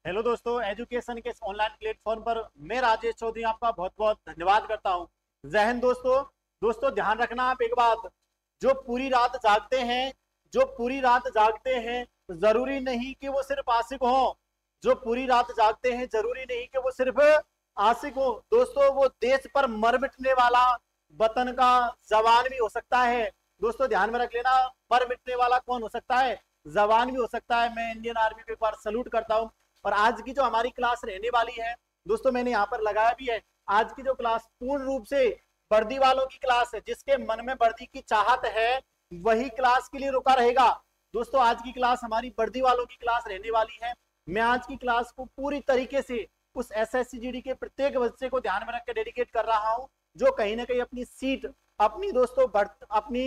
Hello दोस्तों, education के इस ऑनलाइन प्लेटफॉर्म पर मैं राजेश चौधरी आपका बहुत बहुत धन्यवाद करता हूं। जय हिंद दोस्तों। दोस्तों ध्यान रखना आप एक बात, जो पूरी रात जागते हैं, जो पूरी रात जागते हैं जरूरी नहीं कि वो सिर्फ आशिक हो। जो पूरी रात जागते हैं जरूरी नहीं कि वो सिर्फ आशिक हो। दोस्तों वो देश पर मर मिटने वाला वतन का जवान भी हो सकता है। दोस्तों ध्यान में रख लेना, मर मिटने वाला कौन हो सकता है? जवान भी हो सकता है। मैं इंडियन आर्मी को एक बार सल्यूट करता हूं। और आज की जो हमारी क्लास रहने वाली है दोस्तों, मैंने यहाँ पर लगाया भी है, आज की जो क्लास पूर्ण रूप से वर्दी वालों की क्लास है। जिसके मन में वर्दी की चाहत है वही क्लास के लिए रुका रहेगा। दोस्तों आज की क्लास हमारी वर्दी वालों की क्लास रहने वाली है। मैं आज की क्लास को पूरी तरीके से उस एसएससी के प्रत्येक बच्चे को ध्यान में रख के डेडिकेट कर रहा हूं, जो कहीं ना कहीं अपनी सीट, अपनी दोस्तों अपनी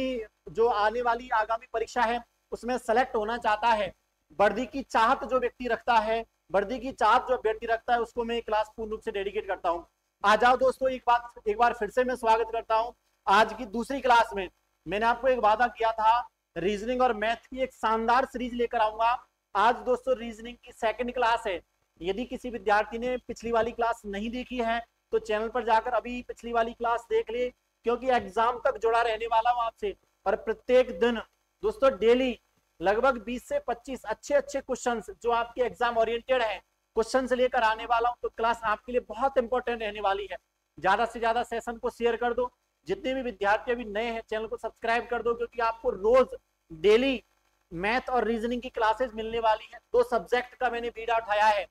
जो आने वाली आगामी परीक्षा है उसमें सेलेक्ट होना चाहता है। वर्दी की चाहत जो व्यक्ति रखता है, वर्दी की चाहत जो व्यक्ति रखता है, उसको मैं क्लास पूर्ण रूप से डेडिकेट करता हूं। आ जाओ दोस्तों, एक बार फिर से मैं स्वागत करता हूं आज की दूसरी क्लास में। मैंने आपको एक वादा किया था, रीजनिंग और मैथ की एक शानदार सीरीज लेकर आऊंगा। आज दोस्तों रीजनिंग की सेकंड क्लास है। यदि किसी विद्यार्थी ने पिछली वाली क्लास नहीं देखी है तो चैनल पर जाकर अभी पिछली वाली क्लास देख ले, क्योंकि एग्जाम तक जुड़ा रहने वाला हूं आपसे। और प्रत्येक दिन दोस्तों डेली लगभग 20 से 25 अच्छे अच्छे क्वेश्चंस जो आपके एग्जाम ओरिएंटेड है क्वेश्चंस लेकर आने वाला हूं। तो क्लास आपके लिए बहुत इंपॉर्टेंट रहने वाली है। ज्यादा से ज्यादा सेशन को शेयर कर दो। जितने भी विद्यार्थी अभी नए हैं चैनल को सब्सक्राइब कर दो, क्योंकि आपको रोज डेली मैथ और रीजनिंग की क्लासेस मिलने वाली है। 2 सब्जेक्ट का मैंने बीड़ा उठाया है।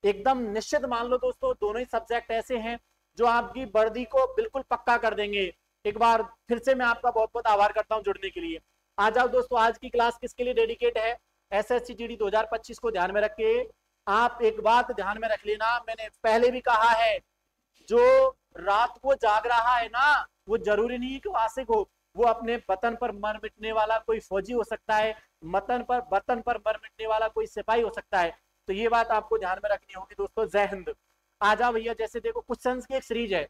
एकदम निश्चित मान लो दोस्तों, दोनों ही सब्जेक्ट ऐसे हैं जो आपकी वर्दी को बिल्कुल पक्का कर देंगे। एक बार फिर से मैं आपका बहुत बहुत आभार करता हूं जुड़ने के लिए। आ जाओ दोस्तों, आज की क्लास किसके लिए डेडिकेट है? एसएससी जीडी 2025 को ध्यान में रख के आप एक बात ध्यान में रख लेना, मैंने पहले भी कहा है, जो रात को जाग रहा है ना, वो जरूरी नहीं कि आशिक हो। वो अपने वतन पर मर मिटने वाला कोई फौजी हो सकता है, वतन पर मर मिटने वाला कोई सिपाही हो सकता है। तो ये बात आपको ध्यान में रखनी होगी दोस्तों। जय हिंद। आ जाओ भैया, जैसे देखो क्वेश्चंस की एक सीरीज है,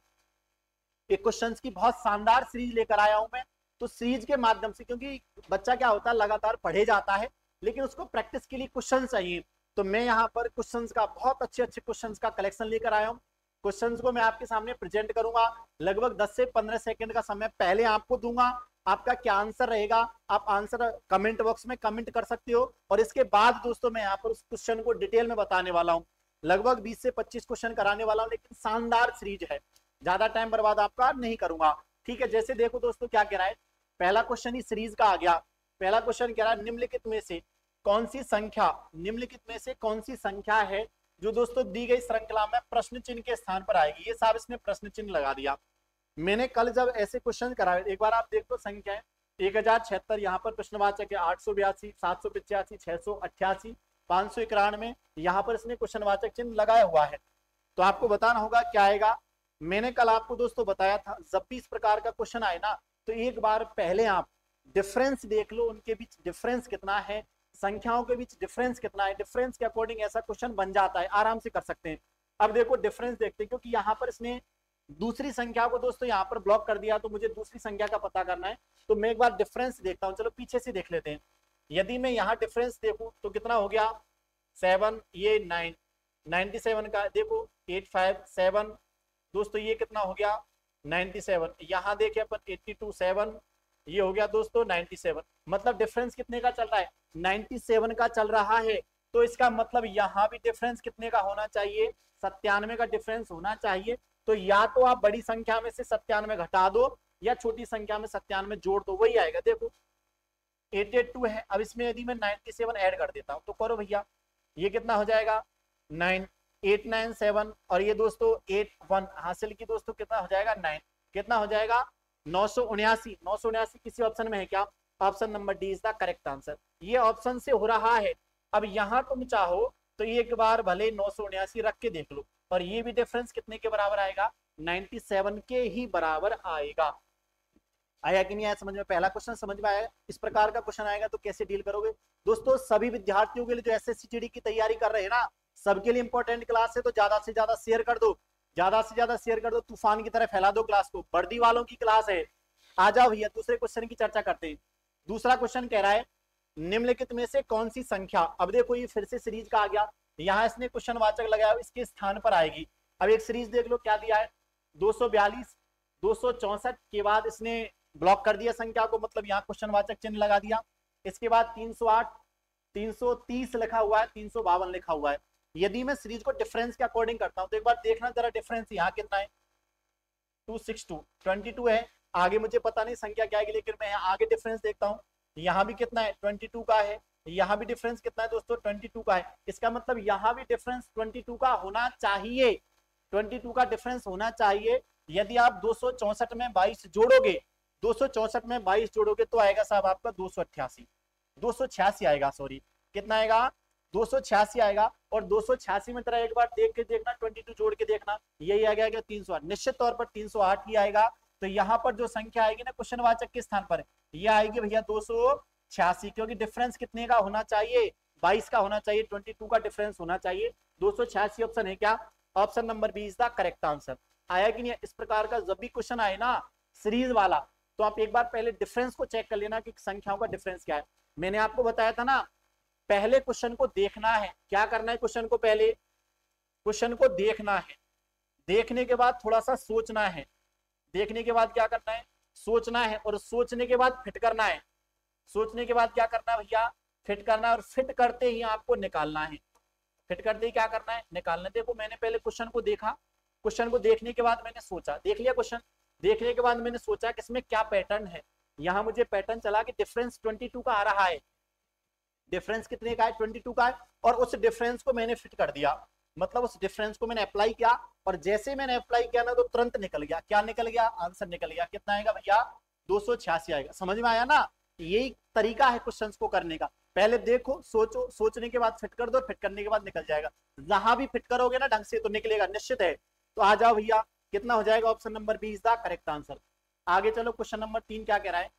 एक क्वेश्चंस की बहुत शानदार सीरीज लेकर आया हूं मैं। तो सीरीज के माध्यम से, क्योंकि बच्चा क्या होता है लगातार पढ़े जाता है, लेकिन उसको प्रैक्टिस के लिए क्वेश्चन चाहिए। तो मैं यहाँ पर क्वेश्चंस का बहुत अच्छे अच्छे क्वेश्चंस का कलेक्शन लेकर आया हूँ। क्वेश्चंस को मैं आपके सामने प्रेजेंट करूंगा। लगभग 10 से 15 सेकंड का समय पहले आपको दूंगा। आपका क्या आंसर रहेगा, आप आंसर कमेंट बॉक्स में कमेंट कर सकते हो। और इसके बाद दोस्तों मैं यहाँ पर उस क्वेश्चन को डिटेल में बताने वाला हूँ। लगभग 20 से 25 क्वेश्चन कराने वाला हूँ, लेकिन शानदार सीरीज है, ज्यादा टाइम बर्बाद आपका नहीं करूंगा। ठीक है, जैसे देखो दोस्तों क्या कह रहा है, पहला क्वेश्चन ही सीरीज का आ गया। पहला क्वेश्चन कह रहा है, निम्नलिखित में से कौन सी संख्या, निम्नलिखित में से कौन सी संख्या है जो दोस्तों दी गई श्रृंखला में प्रश्न चिन्ह के स्थान पर आएगी। ये साहब इसने प्रश्न चिन्ह लगा दिया। मैंने कल जब ऐसे क्वेश्चन कराए, एक बार आप देख लो संख्याएं, 1076 यहाँ पर प्रश्नवाचक है, 882, 785, 688, 591, यहाँ पर इसने क्वेश्चनवाचक चिन्ह लगाया हुआ है। तो आपको बताना होगा क्या आएगा। मैंने कल आपको दोस्तों बताया था, जब भी इस प्रकार का क्वेश्चन आए ना, तो एक बार पहले आप डिफरेंस देख लो, उनके बीच डिफरेंस कितना है, संख्याओं के बीच डिफरेंस कितना है। डिफरेंस के अकॉर्डिंग ऐसा क्वेश्चन बन जाता है, आराम से कर सकते हैं। अब देखो डिफरेंस देखते हैं, क्योंकि यहाँ पर इसने दूसरी संख्या को दोस्तों यहाँ पर ब्लॉक कर दिया, तो मुझे दूसरी संख्या का पता करना है। तो मैं एक बार डिफरेंस देखता हूँ, चलो पीछे से देख लेते हैं। यदि मैं यहाँ डिफरेंस देखूं तो कितना हो गया, 7, ये 9, 97 का देखो 857 दोस्तों, ये कितना हो गया 97। यहाँ देखे अपन 82 7, ये हो गया दोस्तों 97। मतलब डिफरेंस कितने का चल रहा है, 97 का चल रहा है। तो इसका मतलब यहाँ भी डिफरेंस कितने का होना चाहिए, 97 का डिफरेंस होना चाहिए। तो या तो आप बड़ी संख्या में से 97 घटा दो, या छोटी संख्या में 97 जोड़ दो, वही आएगा। देखो 882 है, अब इसमें यदि मैं 97 ऐड कर देता हूँ तो करो भैया, ये कितना हो जाएगा 9, 897, और ये दोस्तों 81 हासिल की दोस्तों, कितना हो जाएगा 9, कितना हो जाएगा 979। 979 किसी ऑप्शन में है क्या? Option number D is the correct answer. ये ऑप्शन से हो रहा है। अब यहाँ तुम चाहो तो एक बार भले 979 रख के देख लो, और ये भी डिफरेंस कितने के बराबर आएगा, 97 के ही बराबर आएगा। आया कि नहीं आया समझ में? पहला क्वेश्चन समझ में आया? इस प्रकार का क्वेश्चन आएगा तो कैसे डील करोगे दोस्तों? सभी विद्यार्थियों के लिए जो एसएससी जीडी की तैयारी कर रहे हैं ना, सबके लिए इंपॉर्टेंट क्लास है। तो ज्यादा से ज्यादा शेयर कर दो, ज्यादा से ज्यादा शेयर कर दो, तूफान की तरह फैला दो क्लास को। वर्दी वालों की क्लास है। आ जाओ भैया, दूसरे क्वेश्चन की चर्चा करते हैं। दूसरा क्वेश्चन कह रहा है, निम्नलिखित में से कौन सी संख्या, अब देखो ये फिर से सीरीज का आ गया, यहाँ इसने क्वेश्चन वाचक लगाया, इसके स्थान पर आएगी। अब एक सीरीज देख लो क्या दिया है, 242, 264 के बाद इसने ब्लॉक कर दिया संख्या को, मतलब यहाँ क्वेश्चन वाचक चिन्ह लगा दिया। इसके बाद 308, 330 लिखा हुआ है, 352 लिखा हुआ है। यदि मैं सीरीज को डिफरेंस के अकॉर्डिंग करता हूँ तो एक बार देखना जरा डिफरेंस यहाँ कितना है, 262, 22 है। आगे मुझे पता नहीं संख्या क्या है, लेकिन मैं आगे डिफरेंस देखता हूँ, यहाँ भी कितना है, 22 का है। यहाँ भी डिफरेंस कितना है दोस्तों, 22 का है। इसका मतलब यहाँ भी डिफरेंस 22 का होना चाहिए, 22 का डिफरेंस होना चाहिए। यदि आप 264 में 22 जोड़ोगे, 264 में 22 जोड़ोगे तो आएगा साहब आपका 288, 286 आएगा, सॉरी कितना आएगा, 286 आएगा। और 286 में तरह एक बार देख के देखना, 22 जोड़ के देखना, यही आ गया 308, निश्चित तौर पर 308 ही आएगा। तो यहाँ पर जो संख्या आएगी ना क्वेश्चन वाचक के स्थान पर, यह आएगी भैया 286, क्योंकि डिफरेंस कितने का होना चाहिए, 22 का होना चाहिए, 22 का डिफरेंस होना चाहिए। 286 ऑप्शन है क्या, option number B is the correct answer. आया कि नहीं। इस प्रकार का जब भी क्वेश्चन आए ना सीरीज वाला, तो आप एक बार पहले डिफरेंस को चेक कर लेना कि संख्याओं का डिफरेंस क्या है। मैंने आपको बताया था ना, पहले क्वेश्चन को देखना है, क्या करना है, क्वेश्चन को पहले क्वेश्चन को देखना है, देखने के बाद थोड़ा सा सोचना है, देखने के बाद क्या करना है, सोचना है, और सोचने के बाद फिट करना है, सोचने के बाद क्या करना है भैया, फिट करना है, और फिट करते ही आपको निकालना है, फिट करते ही क्या करना है, निकालना। देखो मैंने पहले क्वेश्चन को देखा, क्वेश्चन को देखने के बाद मैंने सोचा, देख लिया क्वेश्चन, देखने के बाद मैंने सोचा कि इसमें क्या पैटर्न है। यहाँ मुझे पैटर्न चला कि डिफरेंस 22 का आ रहा है, डिफरेंस कितने का है, 22 का है, और उस डिफरेंस को मैंने फिट कर दिया, मतलब उस डिफरेंस को मैंने अप्लाई किया, और जैसे मैंने अप्लाई किया ना तो तुरंत निकल गया, क्या निकल गया, आंसर निकल गया। कितना आएगा भैया, 286 आएगा। समझ में आया ना, यही तरीका है क्वेश्चंस को करने का, पहले देखो, सोचो, सोचने के बाद फिट कर दो, फिट करने के बाद निकल जाएगा। जहां भी फिट करोगे ना ढंग से तो निकलेगा, निश्चित है। तो आ जाओ भैया, कितना हो जाएगा, option number B is the correct answer. आगे चलो, क्वेश्चन नंबर 3 क्या कह रहा है,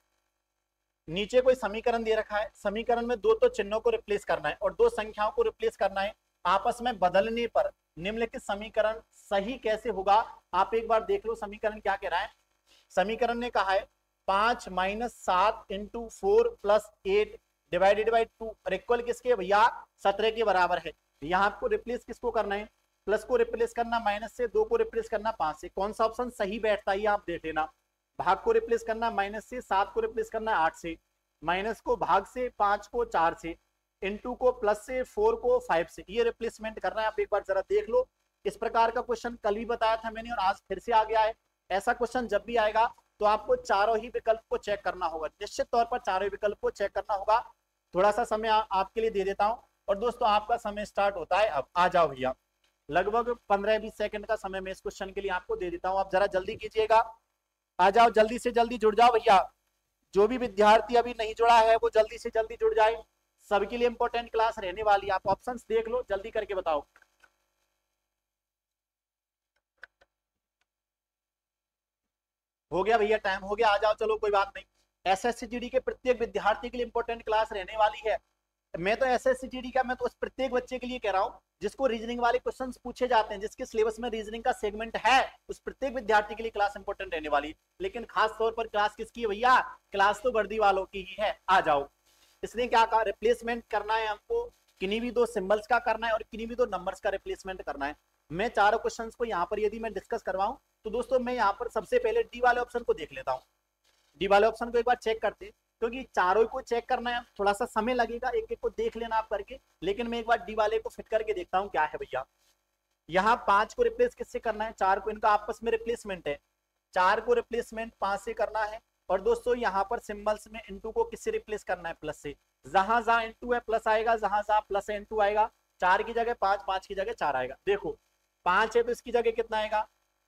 नीचे कोई समीकरण दे रखा है, समीकरण में दो तो चिन्हों को रिप्लेस करना है और दो संख्याओं को रिप्लेस करना है, आपस में बदलने पर निम्नलिखित समीकरण सही कैसे होगा। आप एक बार देख लो समीकरण क्या कह रहा है। समीकरण ने कहा है 5 - 7 × 4 + 8 डिवाइडेड बाई 2 और इक्वल किसके भैया, 17 के बराबर है। यहाँ आपको रिप्लेस किसको करना है, प्लस को रिप्लेस करना, माइनस से 2 को रिप्लेस करना 5 से। कौन सा ऑप्शन सही बैठता है आप देख लेना। भाग को रिप्लेस करना माइनस से, 7 को रिप्लेस करना 8 से, माइनस को भाग से, 5 को 4 से, इनटू को प्लस से, 4 को 5 से, ये रिप्लेसमेंट करना है। आप एक बार जरा देख लो, इस प्रकार का क्वेश्चन कल भी बताया था मैंने और आज फिर से आ गया है। ऐसा क्वेश्चन जब भी आएगा तो आपको चारों ही विकल्प को चेक करना होगा, निश्चित तौर पर चारों ही विकल्प को चेक करना होगा। थोड़ा सा समय आपके लिए दे देता हूं और दोस्तों आपका समय स्टार्ट होता है अब। आ जाओ भैया, लगभग 15-20 सेकंड का समय मैं इस क्वेश्चन के लिए आपको दे देता हूं, आप जरा जल्दी कीजिएगा। आ जाओ, जल्दी से जल्दी जुड़ जाओ भैया। जो भी विद्यार्थी अभी नहीं जुड़ा है वो जल्दी से जल्दी जुड़ जाए, सबके लिए इंपॉर्टेंट क्लास रहने वाली है। आप ऑप्शंस देख लो, जल्दी करके बताओ। हो गया भैया, टाइम हो गया, आ जाओ, चलो कोई बात नहीं। एसएससी जीडी के प्रत्येक विद्यार्थी के लिए इंपॉर्टेंट क्लास रहने वाली है। मैं तो एसएससी जीडी का, मैं तो उस प्रत्येक बच्चे के लिए कह रहा हूं जिसको रीजनिंग वाले क्वेश्चंस पूछे जाते हैं, जिसके सिलेबस में रीजनिंग का सेगमेंट है, उस प्रत्येक विद्यार्थी के लिए क्लास इंपॉर्टेंट रहने वाली। लेकिन खास तौर पर क्लास किसकी है भैया, क्लास तो वर्दी वालों की ही है। आ जाओ, इसने क्या कहा, रिप्लेसमेंट करना है हमको, किन्हीं भी दो सिंबल्स का करना है और किन्हीं भी दो नंबर्स का रिप्लेसमेंट करना है। मैं चारों क्वेश्चंस को यहाँ पर यदि मैं डिस्कस करवाऊं तो दोस्तों मैं यहाँ पर सबसे पहले डी वाले ऑप्शन को देख लेता हूँ। डी वाले ऑप्शन को एक बार चेक करते हैं, क्योंकि चारों को चेक करना है, थोड़ा सा समय लगेगा, एक एक को देख लेना आप करके, लेकिन मैं एक बार डी वाले को फिट करके देखता हूँ क्या है भैया। यहाँ 5 को रिप्लेस किससे करना है, 4 को, इनका आपस में रिप्लेसमेंट है, 4 को रिप्लेसमेंट 5 से करना है। और दोस्तों यहाँ पर सिंबल्स में इनटू को किससे रिप्लेस करना है, प्लस से। जहां जहां इनटू है प्लस आएगा, जहां जहां प्लस है इनटू आएगा। 4 की जगह 5, 5 की जगह 4 आएगा। देखो 5 है तो इसकी जगह कितना आएगा,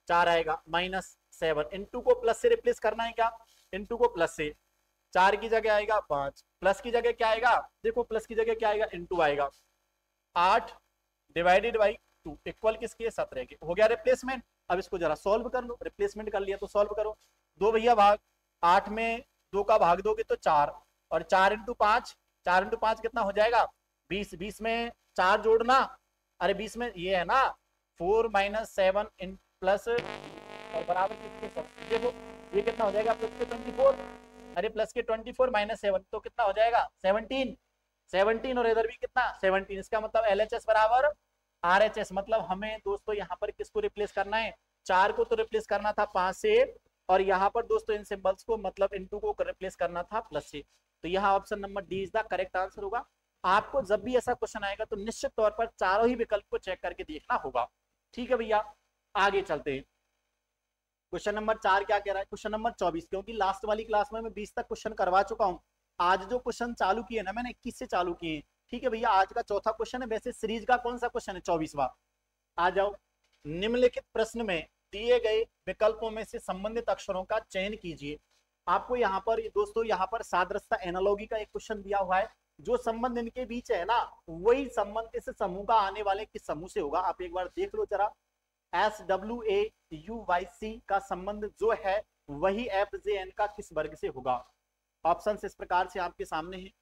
4 आएगा, -7। इनटू को प्लस से रिप्लेस करना है क्या, इनटू को प्लस से, 4 की जगह आएगा 5, प्लस की जगह क्या आएगा, देखो प्लस की जगह क्या आएगा, इनटू आएगा। 8 डिवाइडेड बाई 2 इक्वल किसके, 17 के। हो गया रिप्लेसमेंट। अब इसको जरा सॉल्व कर लो, रिप्लेसमेंट कर लिया तो सॉल्व करो। 2 भैया भाग, 8 में 2 का भाग दोगे तो 4, और 4 × 5, 4 × 5 कितना हो जाएगा, 20। 20 में 4 जोड़ना, अरे 20 में ये है ना 4 - 7 इन प्लस और बराबर किसके, देखो ये कितना हो जाएगा, प्लस के 24, अरे प्लस के 24 - 7 तो कितना हो जाएगा, 17। 17 और इधर भी कितना, 17। इसका मतलब LHS बराबर RHS मतलब हमें दोस्तों यहाँ पर किसको रिप्लेस करना है, 4 को तो रिप्लेस करना था 5 से, और यहाँ पर दोस्तों इन सिंबल्स को मतलब इन 2 को रिप्लेस करना था प्लस से। तो यहाँ option number D is the correct answer होगा। आपको जब भी ऐसा क्वेश्चन आएगा तो निश्चित तौर पर चारों ही विकल्प को चेक करके देखना होगा। ठीक है भैया, आगे चलते हैं। क्वेश्चन नंबर 4 क्या कह रहा है, क्वेश्चन नंबर 24, क्योंकि लास्ट वाली क्लास में मैं 20 तक क्वेश्चन करवा चुका हूँ। आज जो क्वेश्चन चालू किए ना मैंने 21 से चालू किए। ठीक है भैया, आज का चौथा क्वेश्चन है, वैसे सीरीज का कौन सा क्वेश्चन है, 24वां। आ जाओ। निम्नलिखित प्रश्न में दिए गए विकल्पों में से संबंधित अक्षरों का चयन कीजिए। आपको यहाँ पर दोस्तों यहाँ पर सादृश्यता एनालॉजी का एक क्वेश्चन दिया हुआ है। जो संबंध इनके बीच है ना, वही संबंध इस समूह का आने वाले किस समूह से होगा, आप एक बार देख लो जरा। SWAUYC का संबंध जो है वही FJN का किस वर्ग से होगा। ऑप्शन इस प्रकार से आपके सामने है।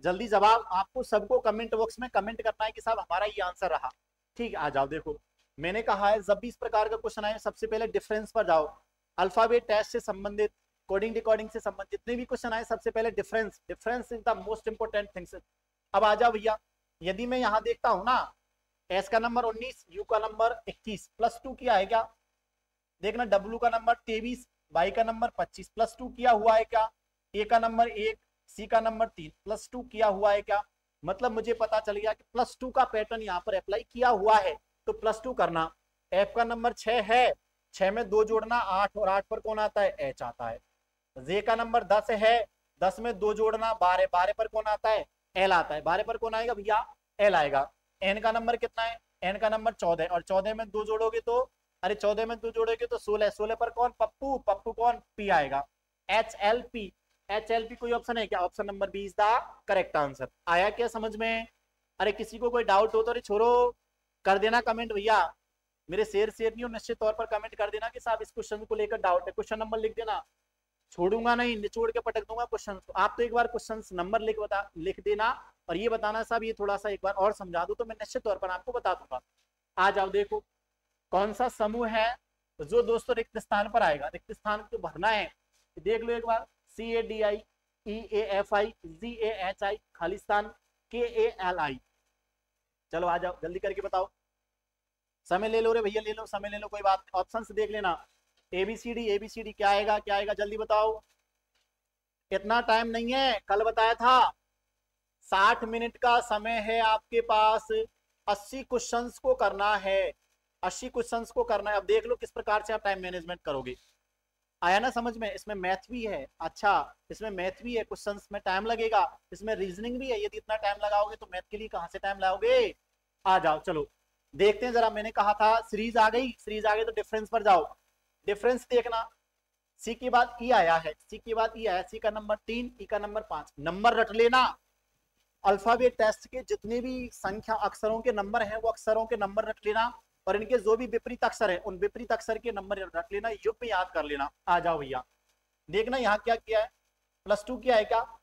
जल्दी जवाब आपको सबको कमेंट बॉक्स में कमेंट करना है कि साहब हमारा ये आंसर रहा। ठीक, आ जाओ। देखो मैंने कहा है जब भी इस प्रकार का क्वेश्चन आए सबसे पहले डिफरेंस पर जाओ। अल्फाबेट टेस्ट से संबंधित, कोडिंग डिकोडिंग से संबंधित जितने भी क्वेश्चन आए सबसे पहले difference, difference is the most important things. अब आ जाओ भैया, यदि मैं यहाँ देखता हूँ ना, एस का नंबर 19, यू का नंबर 21, प्लस 2 किया है क्या, देखना डब्ल्यू का नंबर 23, वाई का नंबर 25, प्लस 2 किया हुआ है क्या, ए का नंबर 1, सी का नंबर 3, प्लस 2 किया हुआ है क्या। मतलब मुझे पता चल गया कि प्लस 2 का पैटर्न यहाँ पर अप्लाई किया हुआ है, तो प्लस 2 करना। एफ का नंबर 6 है, 6 में 2 जोड़ना 8, और 8 पर कौन आता है, एच आता है। जे का नंबर 10 है, 10 में 2 जोड़ना 12, 12 पर कौन आता है, एल आता है। 12 पर कौन आएगा भैया, एल आएगा। एन का नंबर कितना है, एन का नंबर 14, और 14 में 2 जोड़ोगे तो, अरे 14 में 2 जोड़ोगे तो 16, 16 पर कौन, पप्पू, पप्पू कौन, पी आएगा। HLP, HLP कोई ऑप्शन है क्या, option number B is the correct answer. आया क्या समझ में। अरे किसी को कोई डाउट हो तो अरे छोड़ो, कर देना कमेंट भैया, मेरे शेर नहीं हो, निश्चित तौर पर कमेंट कर देना कि साहब इस क्वेश्चन को लेकर डाउट है, क्वेश्चन नंबर लिख देना, छोड़ूंगा नहीं, निचोड़ के पटक दूंगा क्वेश्चन को। आप तो एक बार क्वेश्चन नंबर लिख देना, और ये बताना साहब ये थोड़ा सा एक बार और समझा दो, तो मैं निश्चित तौर पर आपको बता दूंगा। आ जाओ। देखो कौन सा समूह है जो दोस्तों रिक्त स्थान पर आएगा, रिक्त स्थान को भरना है, देख लो एक बार। CADI, EAFI, GAHI, खाली स्थान KALI। चलो आ जाओ, जल्दी करके बताओ, समय ले लो रे भैया, ले लो समय ले लो, कोई बात। ऑप्शन से देख लेना, ABCD क्या आएगा, क्या आएगा, जल्दी बताओ। इतना टाइम नहीं है, कल बताया था 60 मिनट का समय है आपके पास, 80 क्वेश्चंस को करना है, 80 क्वेश्चंस को करना है। अब देख लो किस प्रकार से आप टाइम मैनेजमेंट करोगे। आया ना समझ में, इसमें मैथ भी है, अच्छा इसमें मैथ भी है, क्वेश्चंस में टाइम लगेगा, इसमें रीजनिंग भी है। यदि इतना टाइम लगाओगे तो मैथ के लिए कहां से टाइम लाओगे। आ जाओ चलो देखते हैं जरा। मैंने कहा था सीरीज आ गई, सीरीज आ गई तो डिफरेंस पर जाओ। डिफरेंस देखना, सी के बाद ई आया है, सी के बाद ई आया, सी का नंबर 3, ई का नंबर 5, नंबर रट लेना। अल्फाबेट टेस्ट के जितने भी संख्या अक्षरों के नंबर हैं वो अक्षरों के नंबर रख लेना, और इनके जो भी विपरीत अक्षर है उन विपरीत अक्षर के नंबर रख लेना, युग में याद कर लेना। आ जाओ भैया, देखना यहाँ क्या किया है, प्लस 2 किया है क्या,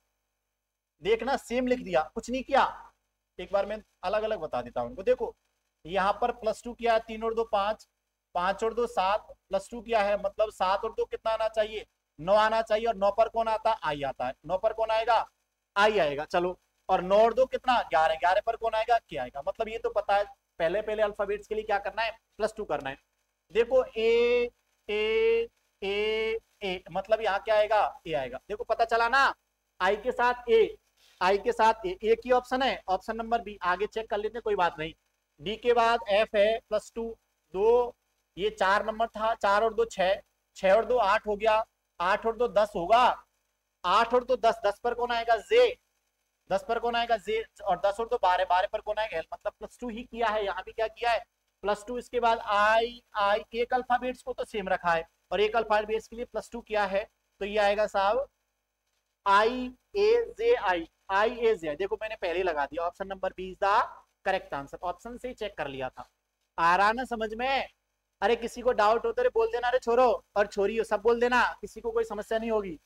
देखना सेम लिख दिया, कुछ नहीं किया। एक बार मैं अलग अलग बता देता हूँ उनको। देखो यहाँ पर प्लस 2 किया है, 3 और 2 5, 5 और 2 7, प्लस 2 किया है, मतलब 7 और 2 कितना आना चाहिए, 9 आना चाहिए, और 9 पर कौन आता है, आई आता है, 9 पर कौन आएगा, आई आएगा। चलो, और 9 और 2 कितना, 11, 11 पर कौन आएगा, क्या आएगा। मतलब ये तो पता है, पहले पहले अल्फाबेट्स के लिए क्या करना है, प्लस 2 करना है। देखो ए ए ए ए, मतलब यहाँ क्या आएगा, ए आएगा। देखो पता चला ना, आई के साथ ए, आई के साथ ए की ऑप्शन है, ऑप्शन नंबर बी। आगे चेक कर लेते हैं, कोई बात नहीं। डी के बाद एफ है, प्लस 2, 2, ये 4 नंबर था, 4 और 2 6, 6 और 2 8 हो गया, 8 और 2 10 होगा, 8 और 2 10, 10 पर कौन आएगा, जे, 10 पर कौन आएगा, जे, और 10 और 2 12, 12 पर कौन आएगा, मतलब प्लस 2 ही किया है, यहाँ भी क्या किया है, प्लस 2। इसके बाद आई आई, एक अल्फाबेट्स को तो सेम रखा है, और एक अल्फाबेट्स के लिए प्लस 2 किया है, तो ये आएगा साहब आई ए जे आई, आई ए जे। देखो मैंने पहले लगा दिया, option number B is the correct answer, option से ही चेक कर लिया था। आ रहा ना समझ में। अरे किसी को डाउट हो तो बोल देना, अरे छोरो और छोरी सब बोल देना, किसी को कोई समस्या नहीं होगी।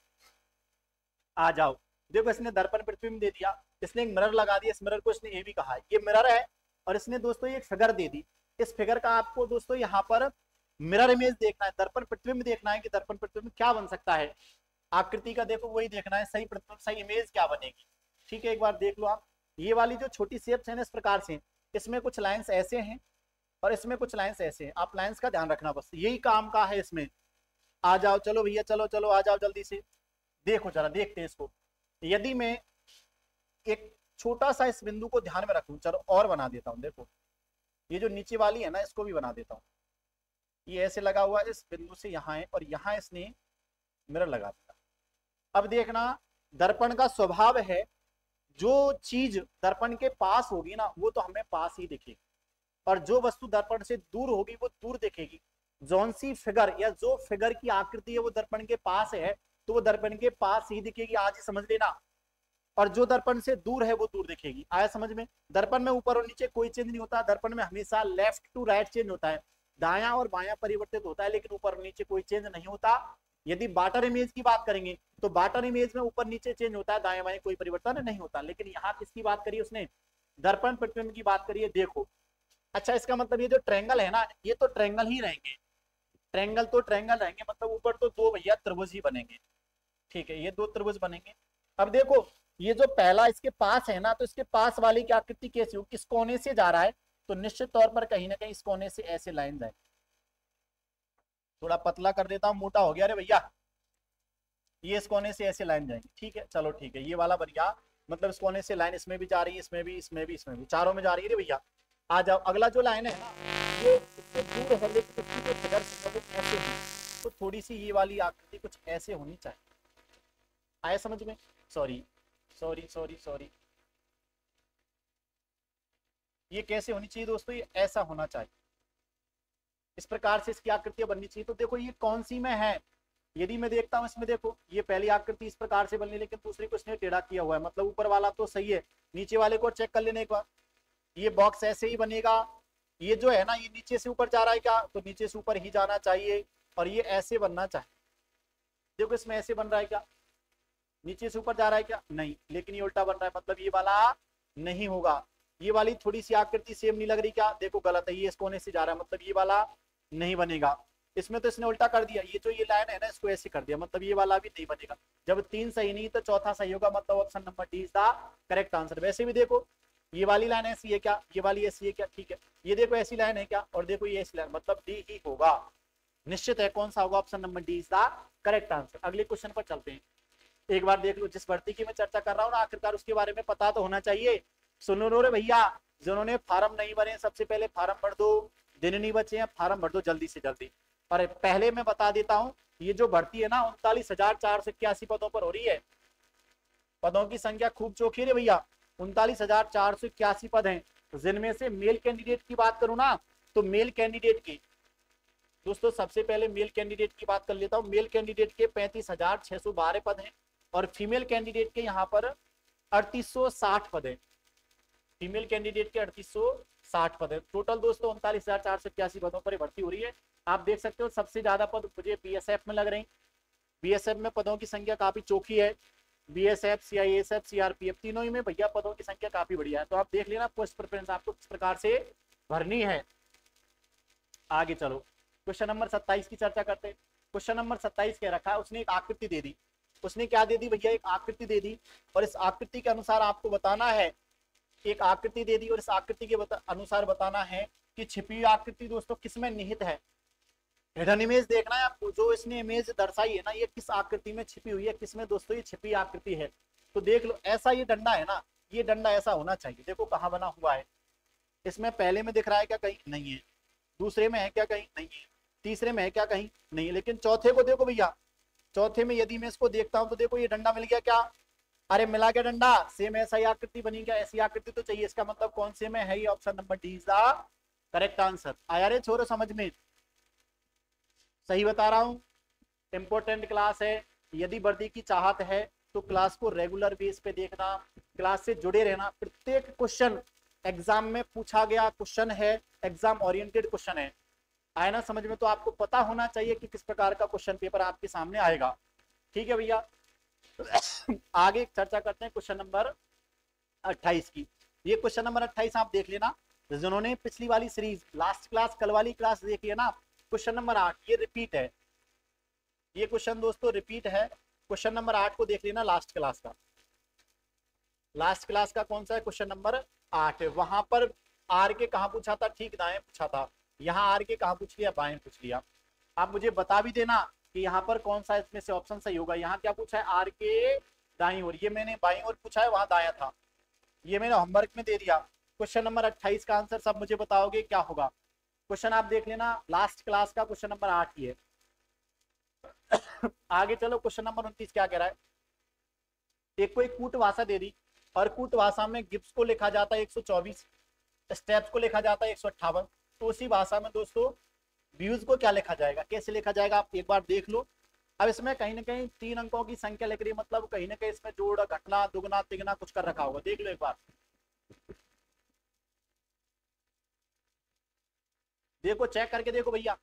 आ जाओ। देखो इसने दर्पण पृथ्वी में दे दिया, इसने एक मिरर लगा दिया, इस मिरर को इसने ये भी कहा है, ये मिरर है, और इसने दोस्तों ये एक फिगर दे दी। इस फिगर का आपको दोस्तों यहाँ पर मिरर इमेज देखना है, दर्पण पृथ्वी में देखना है कि दर्पण पृथ्वी में क्या बन सकता है, आकृति का देखो वही देखना है, सही सही इमेज क्या बनेगी। ठीक है, एक बार देख लो आप, ये वाली जो छोटी शेप्स है ना इस प्रकार से, इसमें कुछ लाइंस ऐसे हैं और इसमें कुछ लाइंस ऐसे हैं, आप लाइंस का ध्यान रखना, बस यही काम का है इसमें। आ जाओ, चलो भैया, चलो चलो आ जाओ जल्दी से, देखो जरा, देखते हैं इसको। यदि मैं एक छोटा सा इस बिंदु को ध्यान में रखूं, चलो और बना देता हूं, देखो ये जो नीचे वाली है ना, इसको भी बना देता हूं। ये ऐसे लगा हुआ है, इस बिंदु से यहाँ है और यहाँ इसने मिरर लगा दिया। अब देखना, दर्पण का स्वभाव है, जो चीज दर्पण के पास होगी ना वो तो हमें पास ही दिखेगी, और जो वस्तु दर्पण से दूर होगी वो दूर दिखेगी। जौन सी फिगर या जो फिगर की आकृति है वो दर्पण के पास है तो वो दर्पण के पास ही दिखेगी, आज ही समझ लेना। और जो दर्पण से दूर है वो दूर दिखेगी, आया समझ में। दर्पण में ऊपर और नीचे कोई चेंज नहीं होता, दर्पण में हमेशा लेफ्ट टू राइट चेंज होता है, दायां और बायां परिवर्तित होता है, लेकिन ऊपर और नीचे कोई चेंज नहीं होता। यदि बाटर इमेज की बात करेंगे तो बाटर इमेज में ऊपर नीचे चेंज होता है, दाएं बाएं कोई परिवर्तन नहीं होता। लेकिन यहाँ किसकी बात करी उसने, दर्पण प्रतिबिंब की बात करिए, देखो। अच्छा, इसका मतलब ये जो ट्रायंगल है ना, ये तो ट्रायंगल ही रहेंगे, ट्रायंगल तो ट्रायंगल रहेंगे, मतलब ऊपर तो दो भैया त्रिभुज ही बनेंगे, ठीक है, ये दो त्रिभुज बनेंगे। अब देखो, ये जो पहला इसके पास है ना, तो इसके पास वाली की आकृति कैसी हो, किस कोने से जा रहा है, तो निश्चित तौर पर कहीं ना कहीं इस कोने से ऐसे लाइन जाए। थोड़ा पतला कर देता हूं, मोटा हो गया रे भैया, ये इस कोने से ऐसे लाइन जाएंगे, ठीक है, चलो ठीक है, ये वाला बन गया। मतलब इस कोने से लाइन इसमें भी जा रही है, इसमें भी, इसमें भी, इसमें भी, चारों में जा रही है रे भैया। आ जाओ, अगला जो लाइन है ना, ये इससे दूर है, लेकिन इसकी जो फिगर है वो ऐसे है, तो थोड़ी सी ये वाली आकृति कुछ ऐसे होनी चाहिए, आया समझ में। सॉरी सॉरी सॉरी सॉरी, ये कैसे होनी चाहिए दोस्तों, ये ऐसा होना चाहिए, इस प्रकार से इसकी आकृतियां बननी चाहिए। तो देखो ये कौन सी में है, यदि मैं देखता हूं इसमें, देखो ये पहली आकृति इस प्रकार से बननी, लेकिन दूसरी को इसने टेढ़ा किया हुआ है, मतलब ऊपर वाला तो सही है, नीचे वाले को चेक कर लेने एक बार। ये बॉक्स ऐसे ही बनेगा, ये जो है ना, ये नीचे से ऊपर जा रहा है क्या, तो नीचे से ऊपर ही जाना चाहिए, और ये ऐसे बनना चाहिए। देखो इसमें ऐसे बन रहा है क्या, नीचे से ऊपर जा रहा है क्या, नहीं, लेकिन ये उल्टा बन रहा है, मतलब ये वाला नहीं होगा। ये वाली थोड़ी सी आकृति सेम नहीं लग रही क्या, देखो गलत है, ये इस कोने से जा रहा है, मतलब ये वाला नहीं बनेगा। इसमें तो इसने उल्टा कर दिया, ये जो ये लाइन है ना, इसको ऐसे कर दिया, मतलब ये वाला भी नहीं बनेगा। जब तीन सही नहीं तो चौथा सही होगा, मतलब option number D is the correct answer. वैसे भी देखो, ये वाली लाइन ऐसी है क्या, ये वाली ऐसी है क्या, ठीक है, ये देखो ऐसी लाइन है क्या, और देखो ये ऐसी लाइन, मतलब डी ही होगा, निश्चित है। कौन सा होगा, option number D is the correct answer. अगले क्वेश्चन पर चलते हैं, एक बार देख लो, जिस भर्ती की मैं चर्चा कर रहा हूँ ना, आखिरकार उसके बारे में पता तो होना चाहिए। सुनो रो रे भैया, जिन्होंने फार्म नहीं भरे सबसे पहले फार्म भर दो, दिन नहीं बचे हैं, फार्म भर दो जल्दी से जल्दी। और पहले मैं बता देता हूँ, ये जो भर्ती है ना 39,481 पदों पर हो रही है, पदों की संख्या खूब चौखी है भैया, 39,481 पद हैं, जिनमें से मेल कैंडिडेट की बात करूं ना, तो मेल कैंडिडेट की दोस्तों, सबसे पहले मेल कैंडिडेट की बात कर लेता हूं। मेल कैंडिडेट के 35,612 पद हैं, और फीमेल कैंडिडेट के यहाँ पर 3860 पद है, फीमेल कैंडिडेट के 3860 पद है। टोटल दोस्तों 39,481 पदों पर भर्ती हो रही है। आप देख सकते हो सबसे ज्यादा पद मुझे बीएसएफ में लग रहे हैं, बीएसएफ में पदों की संख्या काफी चौखी है, बीएसएफ, सीआईएसएफ, सीआरपीएफ, तीनों ही में भैया पदों की संख्या काफी बढ़िया है। तो आप देख लेना पोस्ट प्रेफरेंस आपको किस प्रकार से भरनी है। आगे चलो, क्वेश्चन नंबर 27 की चर्चा करते हैं। क्वेश्चन नंबर 27 क्या रखा है, उसने एक आकृति दे दी, उसने क्या दे दी भैया, एक आकृति दे दी, और इस आकृति के अनुसार आपको बताना है, एक आकृति दे दी और इस आकृति के अनुसार बताना है कि छिपी हुई आकृति दोस्तों किसमें निहित है। हिडन इमेज देखना है आपको, जो इसने इमेज दर्शाई है ना, ये किस आकृति में छिपी हुई है, किसमें दोस्तों ये छिपी आकृति है। तो देख लो, ऐसा ये डंडा है ना, ये डंडा ऐसा होना चाहिए, देखो कहाँ बना हुआ है, इसमें पहले में दिख रहा है क्या, कहीं नहीं है, दूसरे में है क्या, कहीं नहीं है, तीसरे में है क्या, कहीं नहीं है, लेकिन चौथे को देखो भैया, चौथे में यदि मैं इसको देखता हूं तो देखो ये डंडा मिल गया क्या, अरे मिला क्या डंडा, सेम ऐसा ही आकृति बनी क्या, ऐसी आकृति तो चाहिए, इसका मतलब कौन से में है, ये option number D is the correct answer. आया रे छोरो समझ में, सही बता रहा हूं, इंपॉर्टेंट क्लास है। यदि वर्दी की चाहत है तो क्लास को रेगुलर बेस पे देखना, क्लास से जुड़े रहना, प्रत्येक क्वेश्चन एग्जाम में पूछा गया क्वेश्चन है, एग्जाम ओरिएंटेड क्वेश्चन है, आया ना समझ में। तो आपको पता होना चाहिए कि किस प्रकार का क्वेश्चन पेपर आपके सामने आएगा, ठीक है भैया। आगे चर्चा करते हैं क्वेश्चन नंबर 28 की। ये क्वेश्चन नंबर 28 आप देख लेना, जिन्होंने पिछली वाली सीरीज लास्ट क्लास कल वाली क्लास देखी है ना, क्वेश्चन नंबर 8 ये रिपीट है, ये क्वेश्चन दोस्तों रिपीट है। क्वेश्चन नंबर 8 को देख लेना, लास्ट क्लास का, लास्ट क्लास का कौन सा है, क्वेश्चन नंबर 8 है। वहां पर आर के कहाँ पूछा था, ठीक दाएं पूछा था। यहाँ आर के कहाँ पूछ लिया, बाएं पूछ लिया। आप मुझे बता भी देना कि यहाँ पर कौन सा इसमें से ऑप्शन सही होगा। यहाँ क्या पूछा है, आर के दाई ओर, ये मैंने बाई ओर पूछा है, वहां दाया था, ये मैंने होमवर्क में दे दिया। क्वेश्चन नंबर 28 का आंसर सब मुझे बताओगे क्या होगा। क्वेश्चन आप देख लेना, लास्ट क्लास का क्वेश्चन नंबर 8 ही है। आगे चलो, क्वेश्चन नंबर 29 क्या कह रहा है। एक को एक कूट भाषा दे दी और कूट भाषा में गिब्स को लिखा जाता है 124, स्टेप्स को लिखा जाता है 158। तो उसी भाषा में दोस्तों व्यूज को क्या लिखा जाएगा, कैसे लिखा जाएगा, आप एक बार देख लो। अब इसमें कहीं ना कहीं 3 अंकों की संख्या लिख रही है, मतलब कहीं ना कहीं इसमें जोड़ घटना दुगना तिगना कुछ कर रखा होगा, देख लो एक बार। देखो, चेक करके देखो भैया।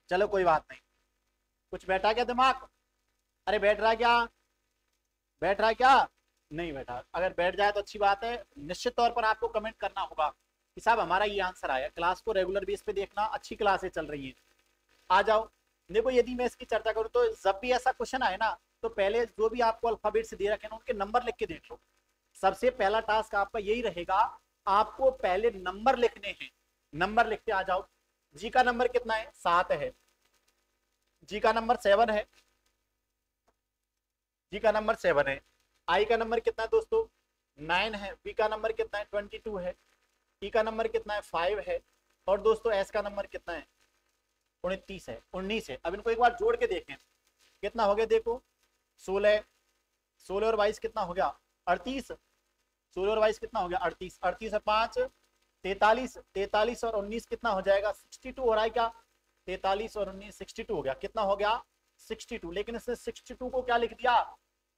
चलो कोई बात नहीं, कुछ बैठा क्या दिमाग, अरे बैठ रहा क्या, बैठ रहा क्या, नहीं बैठा। अगर बैठ जाए तो अच्छी बात है, निश्चित तौर पर आपको कमेंट करना होगा कि साहब हमारा ये आंसर आया। क्लास को रेगुलर बेस पे देखना, अच्छी क्लासें चल रही हैं, आ जाओ। देखो, यदि मैं इसकी चर्चा करूँ तो जब भी ऐसा क्वेश्चन आए ना, तो पहले जो भी आपको अल्फाबेट से दे रखे ना, उनके नंबर लिख के देख लो। सबसे पहला टास्क आपका यही रहेगा, आपको पहले नंबर लिखने हैं, नंबर लिखते आ जाओ। जी का नंबर कितना है, 7 है। जी का नंबर 7 है, जी का नंबर 7 है। आई का नंबर कितना है दोस्तों, 9 है। बी का नंबर कितना है, 22 है। ई का नंबर कितना है, 5 है। और दोस्तों एस का नंबर कितना है, 29 है, 19 है। अब इनको एक बार जोड़ के देखें, कितना हो गया, देखो 16, 16 और 22 कितना हो गया, 38। 16 और 22 कितना हो गया, 38। 38 और 5 43, 43 और 19 कितना हो जाएगा, 62 हो रहा है क्या, 43 और 19 62 हो गया, कितना हो गया 62। लेकिन इसने 62 को क्या लिख दिया,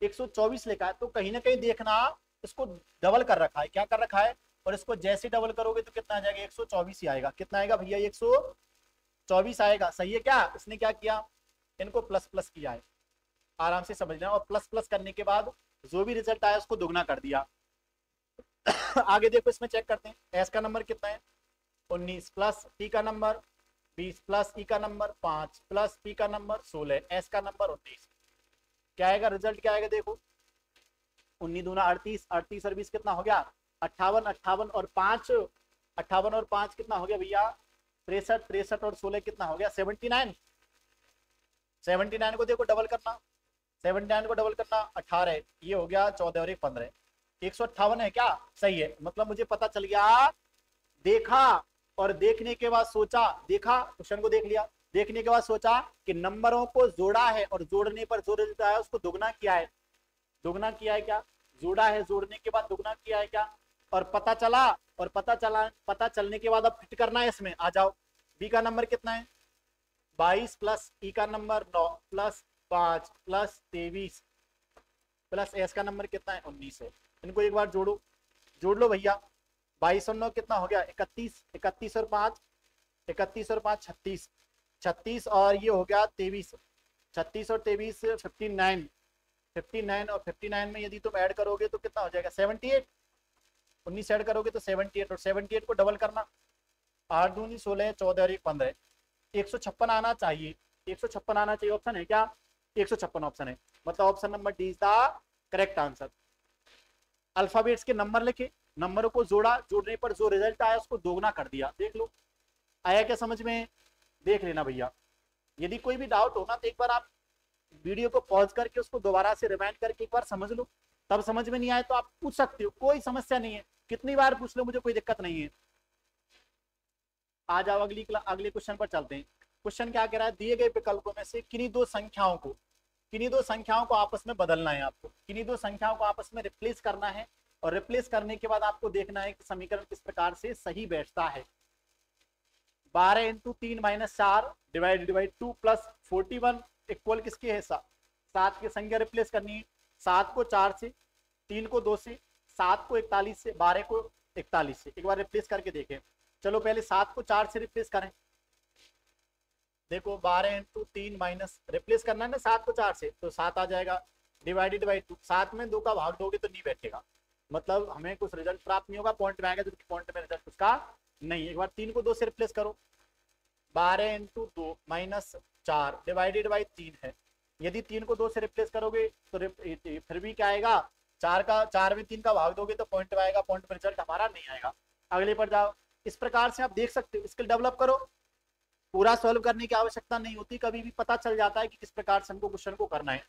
124 लिखा है। तो कहीं ना कहीं देखना, इसको डबल कर रखा है, क्या कर रखा है, और इसको जैसे डबल करोगे तो कितना आ जाएगा, 124 ही आएगा। कितना आएगा भैया, 124 आएगा। सही है क्या, इसने क्या किया, इनको प्लस प्लस किया है, आराम से समझना। और प्लस प्लस करने के बाद जो भी रिजल्ट आया उसको दुगना कर दिया। आगे देखो, इसमें चेक करते हैं, एस का नंबर कितना है, 19 प्लस टी का नंबर 20 प्लस ई का नंबर 5 प्लस पी का नंबर 16, एस का नंबर 19। क्या आएगा, रिजल्ट क्या आएगा, देखो 19 दूना 38, 38 और 20 कितना हो गया, 58, 58 और 5, 58 और 5 कितना हो गया भैया, 63, 63 और 16 कितना हो गया, 79। 79 को देखो डबल करना, 79 को डबल करना 18 है, ये हो गया 14 और 1 15, 158 है क्या, सही है। मतलब मुझे पता चल गया, देखा और देखने के बाद सोचा, देखा क्वेश्चन को देख लिया, देखने के बाद सोचा कि नंबरों को जोड़ा है और जोड़ने पर जो रिजल्ट आया उसको दुगना किया है। दुगना किया है क्या, जोड़ा है, जोड़ने के बाद दुगना किया है क्या, और पता चला, और पता चलने के बाद अब फिट करना है इसमें। आ जाओ, बी का नंबर कितना है, 22 प्लस ई का number 9 plus 5 plus 23 plus S का नंबर कितना है, 19 है। इनको एक बार जोड़ो, जोड़ लो भैया। 22 और 9 कितना हो गया, 31, 31 और 5, 31 और 5 36, 36 और ये हो गया 23, 36 और 23 59, 59 और 59 में यदि तुम ऐड करोगे तो कितना हो जाएगा, 78। 19 ऐड करोगे तो 78, और 78 को डबल करना, 8 दूनी 16, 14 और 1 15, 156 आना चाहिए, 156 आना चाहिए। ऑप्शन है क्या, 156 ऑप्शन है, मतलब option number D is the correct answer. Alphabets के नंबर लिखे, नंबरों को जोड़ा, जोड़ने पर जो रिजल्ट आया उसको दोगुना कर दिया। देख लो, आया क्या समझ में, देख लेना भैया। यदि कोई भी डाउट हो ना तो एक बार आप वीडियो को पॉज करके उसको दोबारा से रिवाइंड करके एक बार समझ लो, तब समझ में नहीं आए तो आप पूछ सकते हो, कोई समस्या नहीं है, कितनी बार पूछ लो, मुझे कोई दिक्कत नहीं है। आ जाओ, अगले क्वेश्चन पर चलते हैं। क्वेश्चन क्या कह रहा है, दिए गए विकल्पों में से किन्हीं दो संख्याओं को आपस में बदलना है आपको, किन्हीं दो संख्याओं को आपस में रिप्लेस करना है, और रिप्लेस करने के बाद आपको देखना है कि समीकरण किस प्रकार से सही बैठता है। 12 into 3 minus 4 divided by 2 plus 41 equal किसके है, 7 की संख्या रिप्लेस करनी है। 7 को 4 से, 3 को 2 से, 7 को 41 से, 12 को 41 से, एक बार रिप्लेस करके देखें। चलो पहले 7 को 4 से रिप्लेस करें। देखो 12 इंटू 3 माइनस, रिप्लेस करना है ना 7 को 4 से, तो 7 आ जाएगा, डिवाइडेड बाई 2। 7 में 2 का भाग दोगे तो नहीं बैठेगा, मतलब हमें कुछ रिजल्ट प्राप्त नहीं होगा, पॉइंट में आएगा जबकि पॉइंट में रिजल्ट उसका नहीं। एक बार 3 को 2 से रिप्लेस करो, 12 इंटू 2 माइनस 4 डिवाइडेड बाई 3 है। यदि 3 को 2 से रिप्लेस करोगे तो फिर भी क्या आएगा, चार में 3 का भाग दोगे तो पॉइंट आएगा, पॉइंट में रिजल्ट हमारा नहीं आएगा। अगले पर जाओ। इस प्रकार से आप देख सकते हो, स्किल डेवलप करो। पूरा सॉल्व करने की आवश्यकता नहीं होती, कभी भी पता चल जाता है कि किस प्रकार से हमको क्वेश्चन को करना है।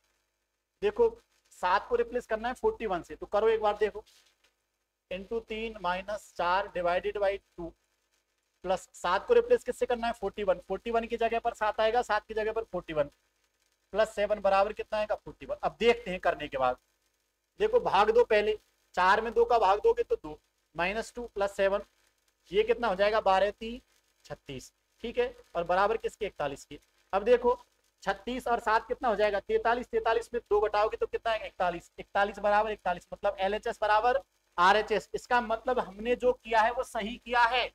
देखो 7 को रिप्लेस करना है 41 से, तो करो एक बार देखो। Into 3 minus 4 divided by 2 plus 7 को रिप्लेस किससे करना है 41, 41 की जगह पर 7 आएगा, 7 की जगह पर 41 प्लस 7 बराबर कितना आएगा 41। अब देखते हैं करने के बाद। देखो भाग दो पहले, 4 में 2 का भाग दोगे तो 2 माइनस 2 प्लस 7, ये कितना हो जाएगा 12 3 36, ठीक है, और बराबर किसके 41 के। अब देखो 36 और 7 कितना हो जाएगा 43, 43 में 2 घटाओगे तो कितना है 41, 41 बराबर 41, मतलब LHS बराबर RHS। इसका मतलब हमने जो किया है वो सही किया है,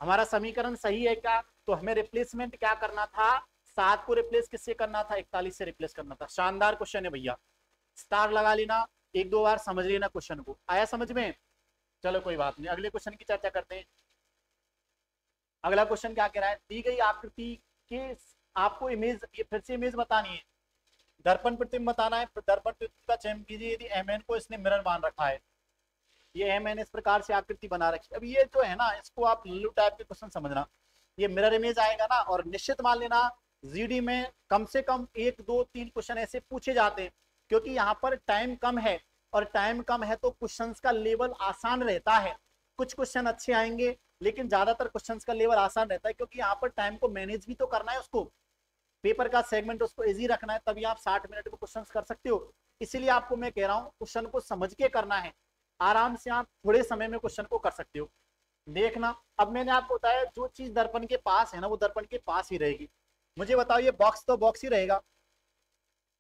हमारा समीकरण सही है क्या। तो हमें रिप्लेसमेंट क्या करना था, 7 को रिप्लेस किससे करना था 41 से रिप्लेस करना था। शानदार क्वेश्चन है भैया, स्टार लगा लेना, एक दो बार समझ लेना क्वेश्चन को। आया समझ में? चलो कोई बात नहीं, अगले क्वेश्चन की चर्चा करते हैं। अगला क्वेश्चन क्या कह रहा है, दी गई आकृति के आपको इमेज, ये फिर से इमेज बतानी है, दर्पण प्रतिबिंब बताना है। दर्पण प्रतिबिंब का चयन कीजिए यदि MN को इसने मिरर मान रखा है। ये MN इस प्रकार से आकृति बना रखी है। अब ये जो है ना, इसको आप लल्लू टाइप के क्वेश्चन समझना, ये मिरर इमेज आएगा ना, और निश्चित मान लेना GD में कम से कम 1 2 3 क्वेश्चन ऐसे पूछे जाते हैं, क्योंकि यहाँ पर टाइम कम है, और टाइम कम है तो क्वेश्चंस का लेवल आसान रहता है। कुछ क्वेश्चन अच्छे आएंगे लेकिन ज्यादातर क्वेश्चंस का लेवल आसान रहता है, क्योंकि यहाँ पर टाइम को मैनेज भी तो करना है, उसको पेपर का सेगमेंट उसको इजी रखना है, तभी आप 60 मिनट में क्वेश्चन कर सकते हो। इसीलिए आपको मैं कह रहा हूँ क्वेश्चन को समझ के करना है, आराम से आप थोड़े समय में क्वेश्चन को कर सकते हो। देखना, अब मैंने आपको बताया जो चीज दर्पण के पास है ना, वो दर्पण के पास ही रहेगी। मुझे बताओ, ये बॉक्स तो बॉक्स ही रहेगा,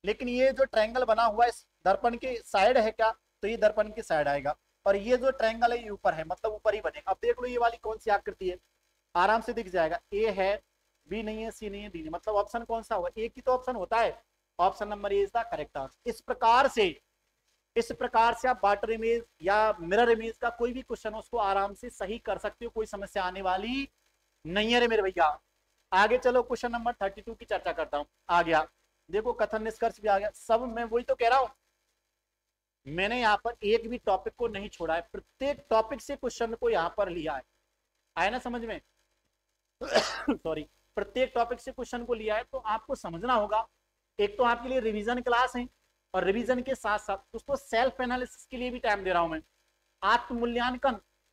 लेकिन ये जो ट्रायंगल बना हुआ है दर्पण के साइड है क्या, तो ये दर्पण की साइड आएगा, और ये जो ट्रायंगल है ये ऊपर है, मतलब ऊपर ही बनेगा। अब देख लो ये वाली कौन सी आकृति है, आराम से दिख जाएगा। ए है, बी नहीं है, सी नहीं है, डी नहीं, मतलब ऑप्शन कौन सा होगा, ए की तो ऑप्शन होता है, option number A is the correct answer. इस प्रकार से आप वाटर इमेज या मिरर इमेज का कोई भी क्वेश्चन उसको आराम से सही कर सकते हो, कोई समस्या आने वाली नहीं है रे मेरे भैया। आगे चलो, क्वेश्चन नंबर 32 की चर्चा करता हूं। आ गया, देखो कथन निष्कर्ष भी आ गया सब। मैं वही तो कह रहा हूं, मैंने यहाँ पर एक भी टॉपिक को नहीं छोड़ा है, प्रत्येक टॉपिक से क्वेश्चन को यहाँ पर लिया है। आया ना समझ में? सॉरी, प्रत्येक टॉपिक से क्वेश्चन को लिया है, तो आपको समझना होगा। एक तो आपके लिए रिवीजन क्लास है, और रिवीजन के साथ साथ दोस्तों सेल्फ एनालिसिस के लिए भी टाइम दे रहा हूं मैं। आत्म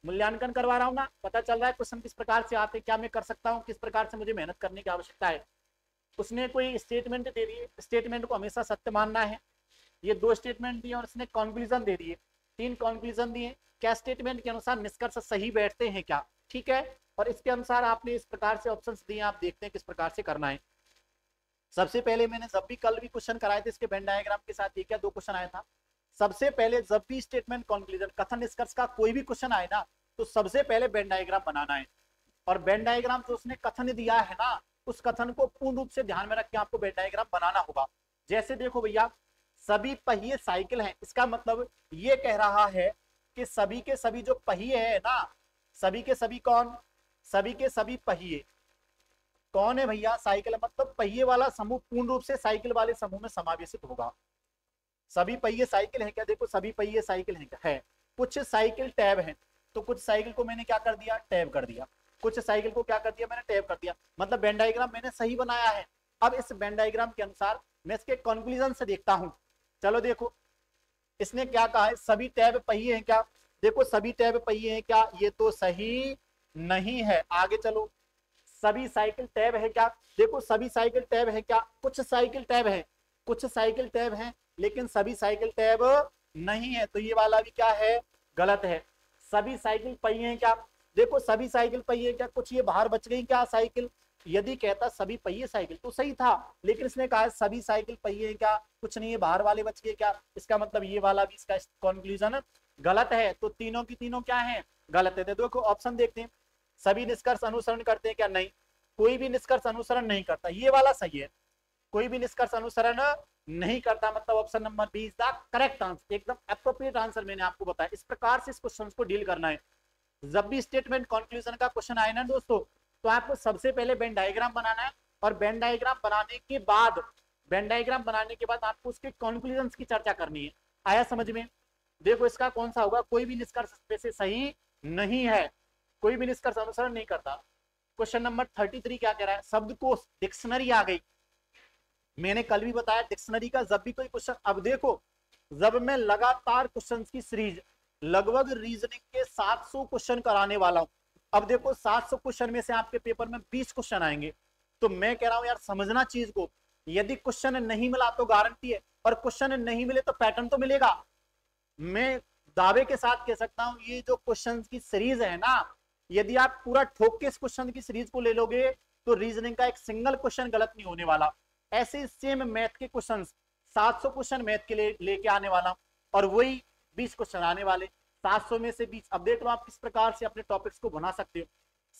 मूल्यांकन करवा रहा हूं ना, पता चल रहा है क्वेश्चन किस प्रकार से आते, क्या मैं कर सकता हूं, किस प्रकार से मुझे मेहनत करने की आवश्यकता है। उसने कोई स्टेटमेंट दे दी, स्टेटमेंट को हमेशा सत्य मानना है। ये 2 स्टेटमेंट दिए और इसने कंक्लूजन दे दिए, 3 कंक्लूजन दिए। क्या स्टेटमेंट के अनुसार निष्कर्ष सही बैठते हैं क्या, ठीक है, और इसके अनुसार आपने इस प्रकार से ऑप्शंस दिए, आप देखते हैं किस प्रकार से करना है। सबसे पहले मैंने जब भी कल भी क्वेश्चन कराए थे इसके वेन डायग्राम के साथ, ये क्या 2 क्वेश्चन आया था। सबसे पहले जब भी स्टेटमेंट कंक्लूजन कथन निष्कर्ष का कोई भी क्वेश्चन आए ना, तो सबसे पहले वेन डायग्राम बनाना है, और वेन डायग्राम जो उसने कथन दिया है ना, उस कथन को पूर्ण रूप से ध्यान में रख के आपको वेन डायग्राम बनाना होगा। जैसे देखो भैया, सभी पहिए साइकिल हैं, इसका मतलब ये कह रहा है कि सभी के सभी जो पहिए है ना, सभी के सभी कौन, सभी के सभी पहिए कौन है भैया, साइकिल, मतलब पहिए वाला समूह पूर्ण रूप से साइकिल वाले समूह में समावेशित होगा। सभी पहिए साइकिल है क्या, देखो सभी पहिए साइकिल है। कुछ साइकिल टैब है, तो कुछ साइकिल को मैंने क्या कर दिया, टैब कर दिया। कुछ साइकिल को क्या कर दिया, मैंने टैब कर दिया, मतलब वेन डायग्राम मैंने सही बनाया है। अब इस वेन डायग्राम के अनुसार मैं इसके कंक्लूजन से देखता हूं। चलो देखो, इसने क्या कहा है, सभी टैब पहिए हैं क्या, देखो सभी टैब पहिए हैं क्या, ये तो सही नहीं है। आगे चलो, सभी साइकिल टैब है क्या, देखो सभी साइकिल टैब है क्या, कुछ साइकिल टैब है, कुछ साइकिल टैब है, लेकिन सभी साइकिल टैब नहीं है, तो ये वाला भी क्या है, गलत है। सभी साइकिल पहिए हैं क्या, देखो सभी साइकिल पहिए क्या, कुछ ये बाहर बच गई क्या साइकिल, यदि कहता सभी पहिए साइकिल तो सही था, लेकिन इसने कहा सभी साइकिल पहिए क्या, कुछ नहीं है, बाहर वाले बच गए क्या, इसका मतलब ये वाला भी इसका कंक्लूजन गलत है। तो तीनों की तीनों क्या है, गलत है। देखो ऑप्शन देखते हैं, सभी निष्कर्ष अनुसरण करते हैं क्या, नहीं, कोई भी निष्कर्ष अनुसरण नहीं करता, ये वाला सही है, कोई भी निष्कर्ष अनुसरण नहीं करता, मतलब option number B is the correct answer, एकदम एप्रोप्रिएट आंसर मैंने आपको बताया। इस प्रकार से इस क्वेश्चन को डील करना है। जब भी स्टेटमेंट कंक्लूजन का क्वेश्चन आए ना दोस्तों, तो आपको सबसे पहले वेन डायग्राम बनाना है, और वेन डायग्राम बनाने के बाद आपको उसके कंक्लूजन की चर्चा करनी है। आया समझ में? देखो इसका कौन सा होगा, कोई भी निष्कर्ष इसमें से सही नहीं है, कोई भी निष्कर्ष अनुसरण नहीं करता। क्वेश्चन नंबर 33 क्या कह रहा है, शब्दकोश डिक्शनरी आ गई। मैंने कल भी बताया डिक्शनरी का जब भी कोई क्वेश्चन, अब देखो जब मैं लगातार क्वेश्चन की सीरीज लगभग रीजनिंग के 700 क्वेश्चन कराने वाला हूं, अब देखो 700 क्वेश्चन में से आपके पेपर में 20 क्वेश्चन आएंगे, तो मैं कह रहा हूं यार समझना चीज को, यदि क्वेश्चन नहीं मिला तो गारंटी है, और क्वेश्चन नहीं मिले तो पैटर्न तो मिलेगा। मैं दावे के साथ कह सकता हूं ये जो क्वेश्चन की सीरीज है ना, यदि आप पूरा ठोक के इस क्वेश्चन की सीरीज को ले लोगे तो रीजनिंग का एक सिंगल क्वेश्चन गलत नहीं होने वाला। ऐसे सेम मैथ के क्वेश्चन 700 क्वेश्चन मैथ के लिए लेके आने वाला, और वही 20 क्वेश्चन आने वाले 700 में से 20। अब देख लो आप किस प्रकार से अपने टॉपिक्स को बना सकते हो,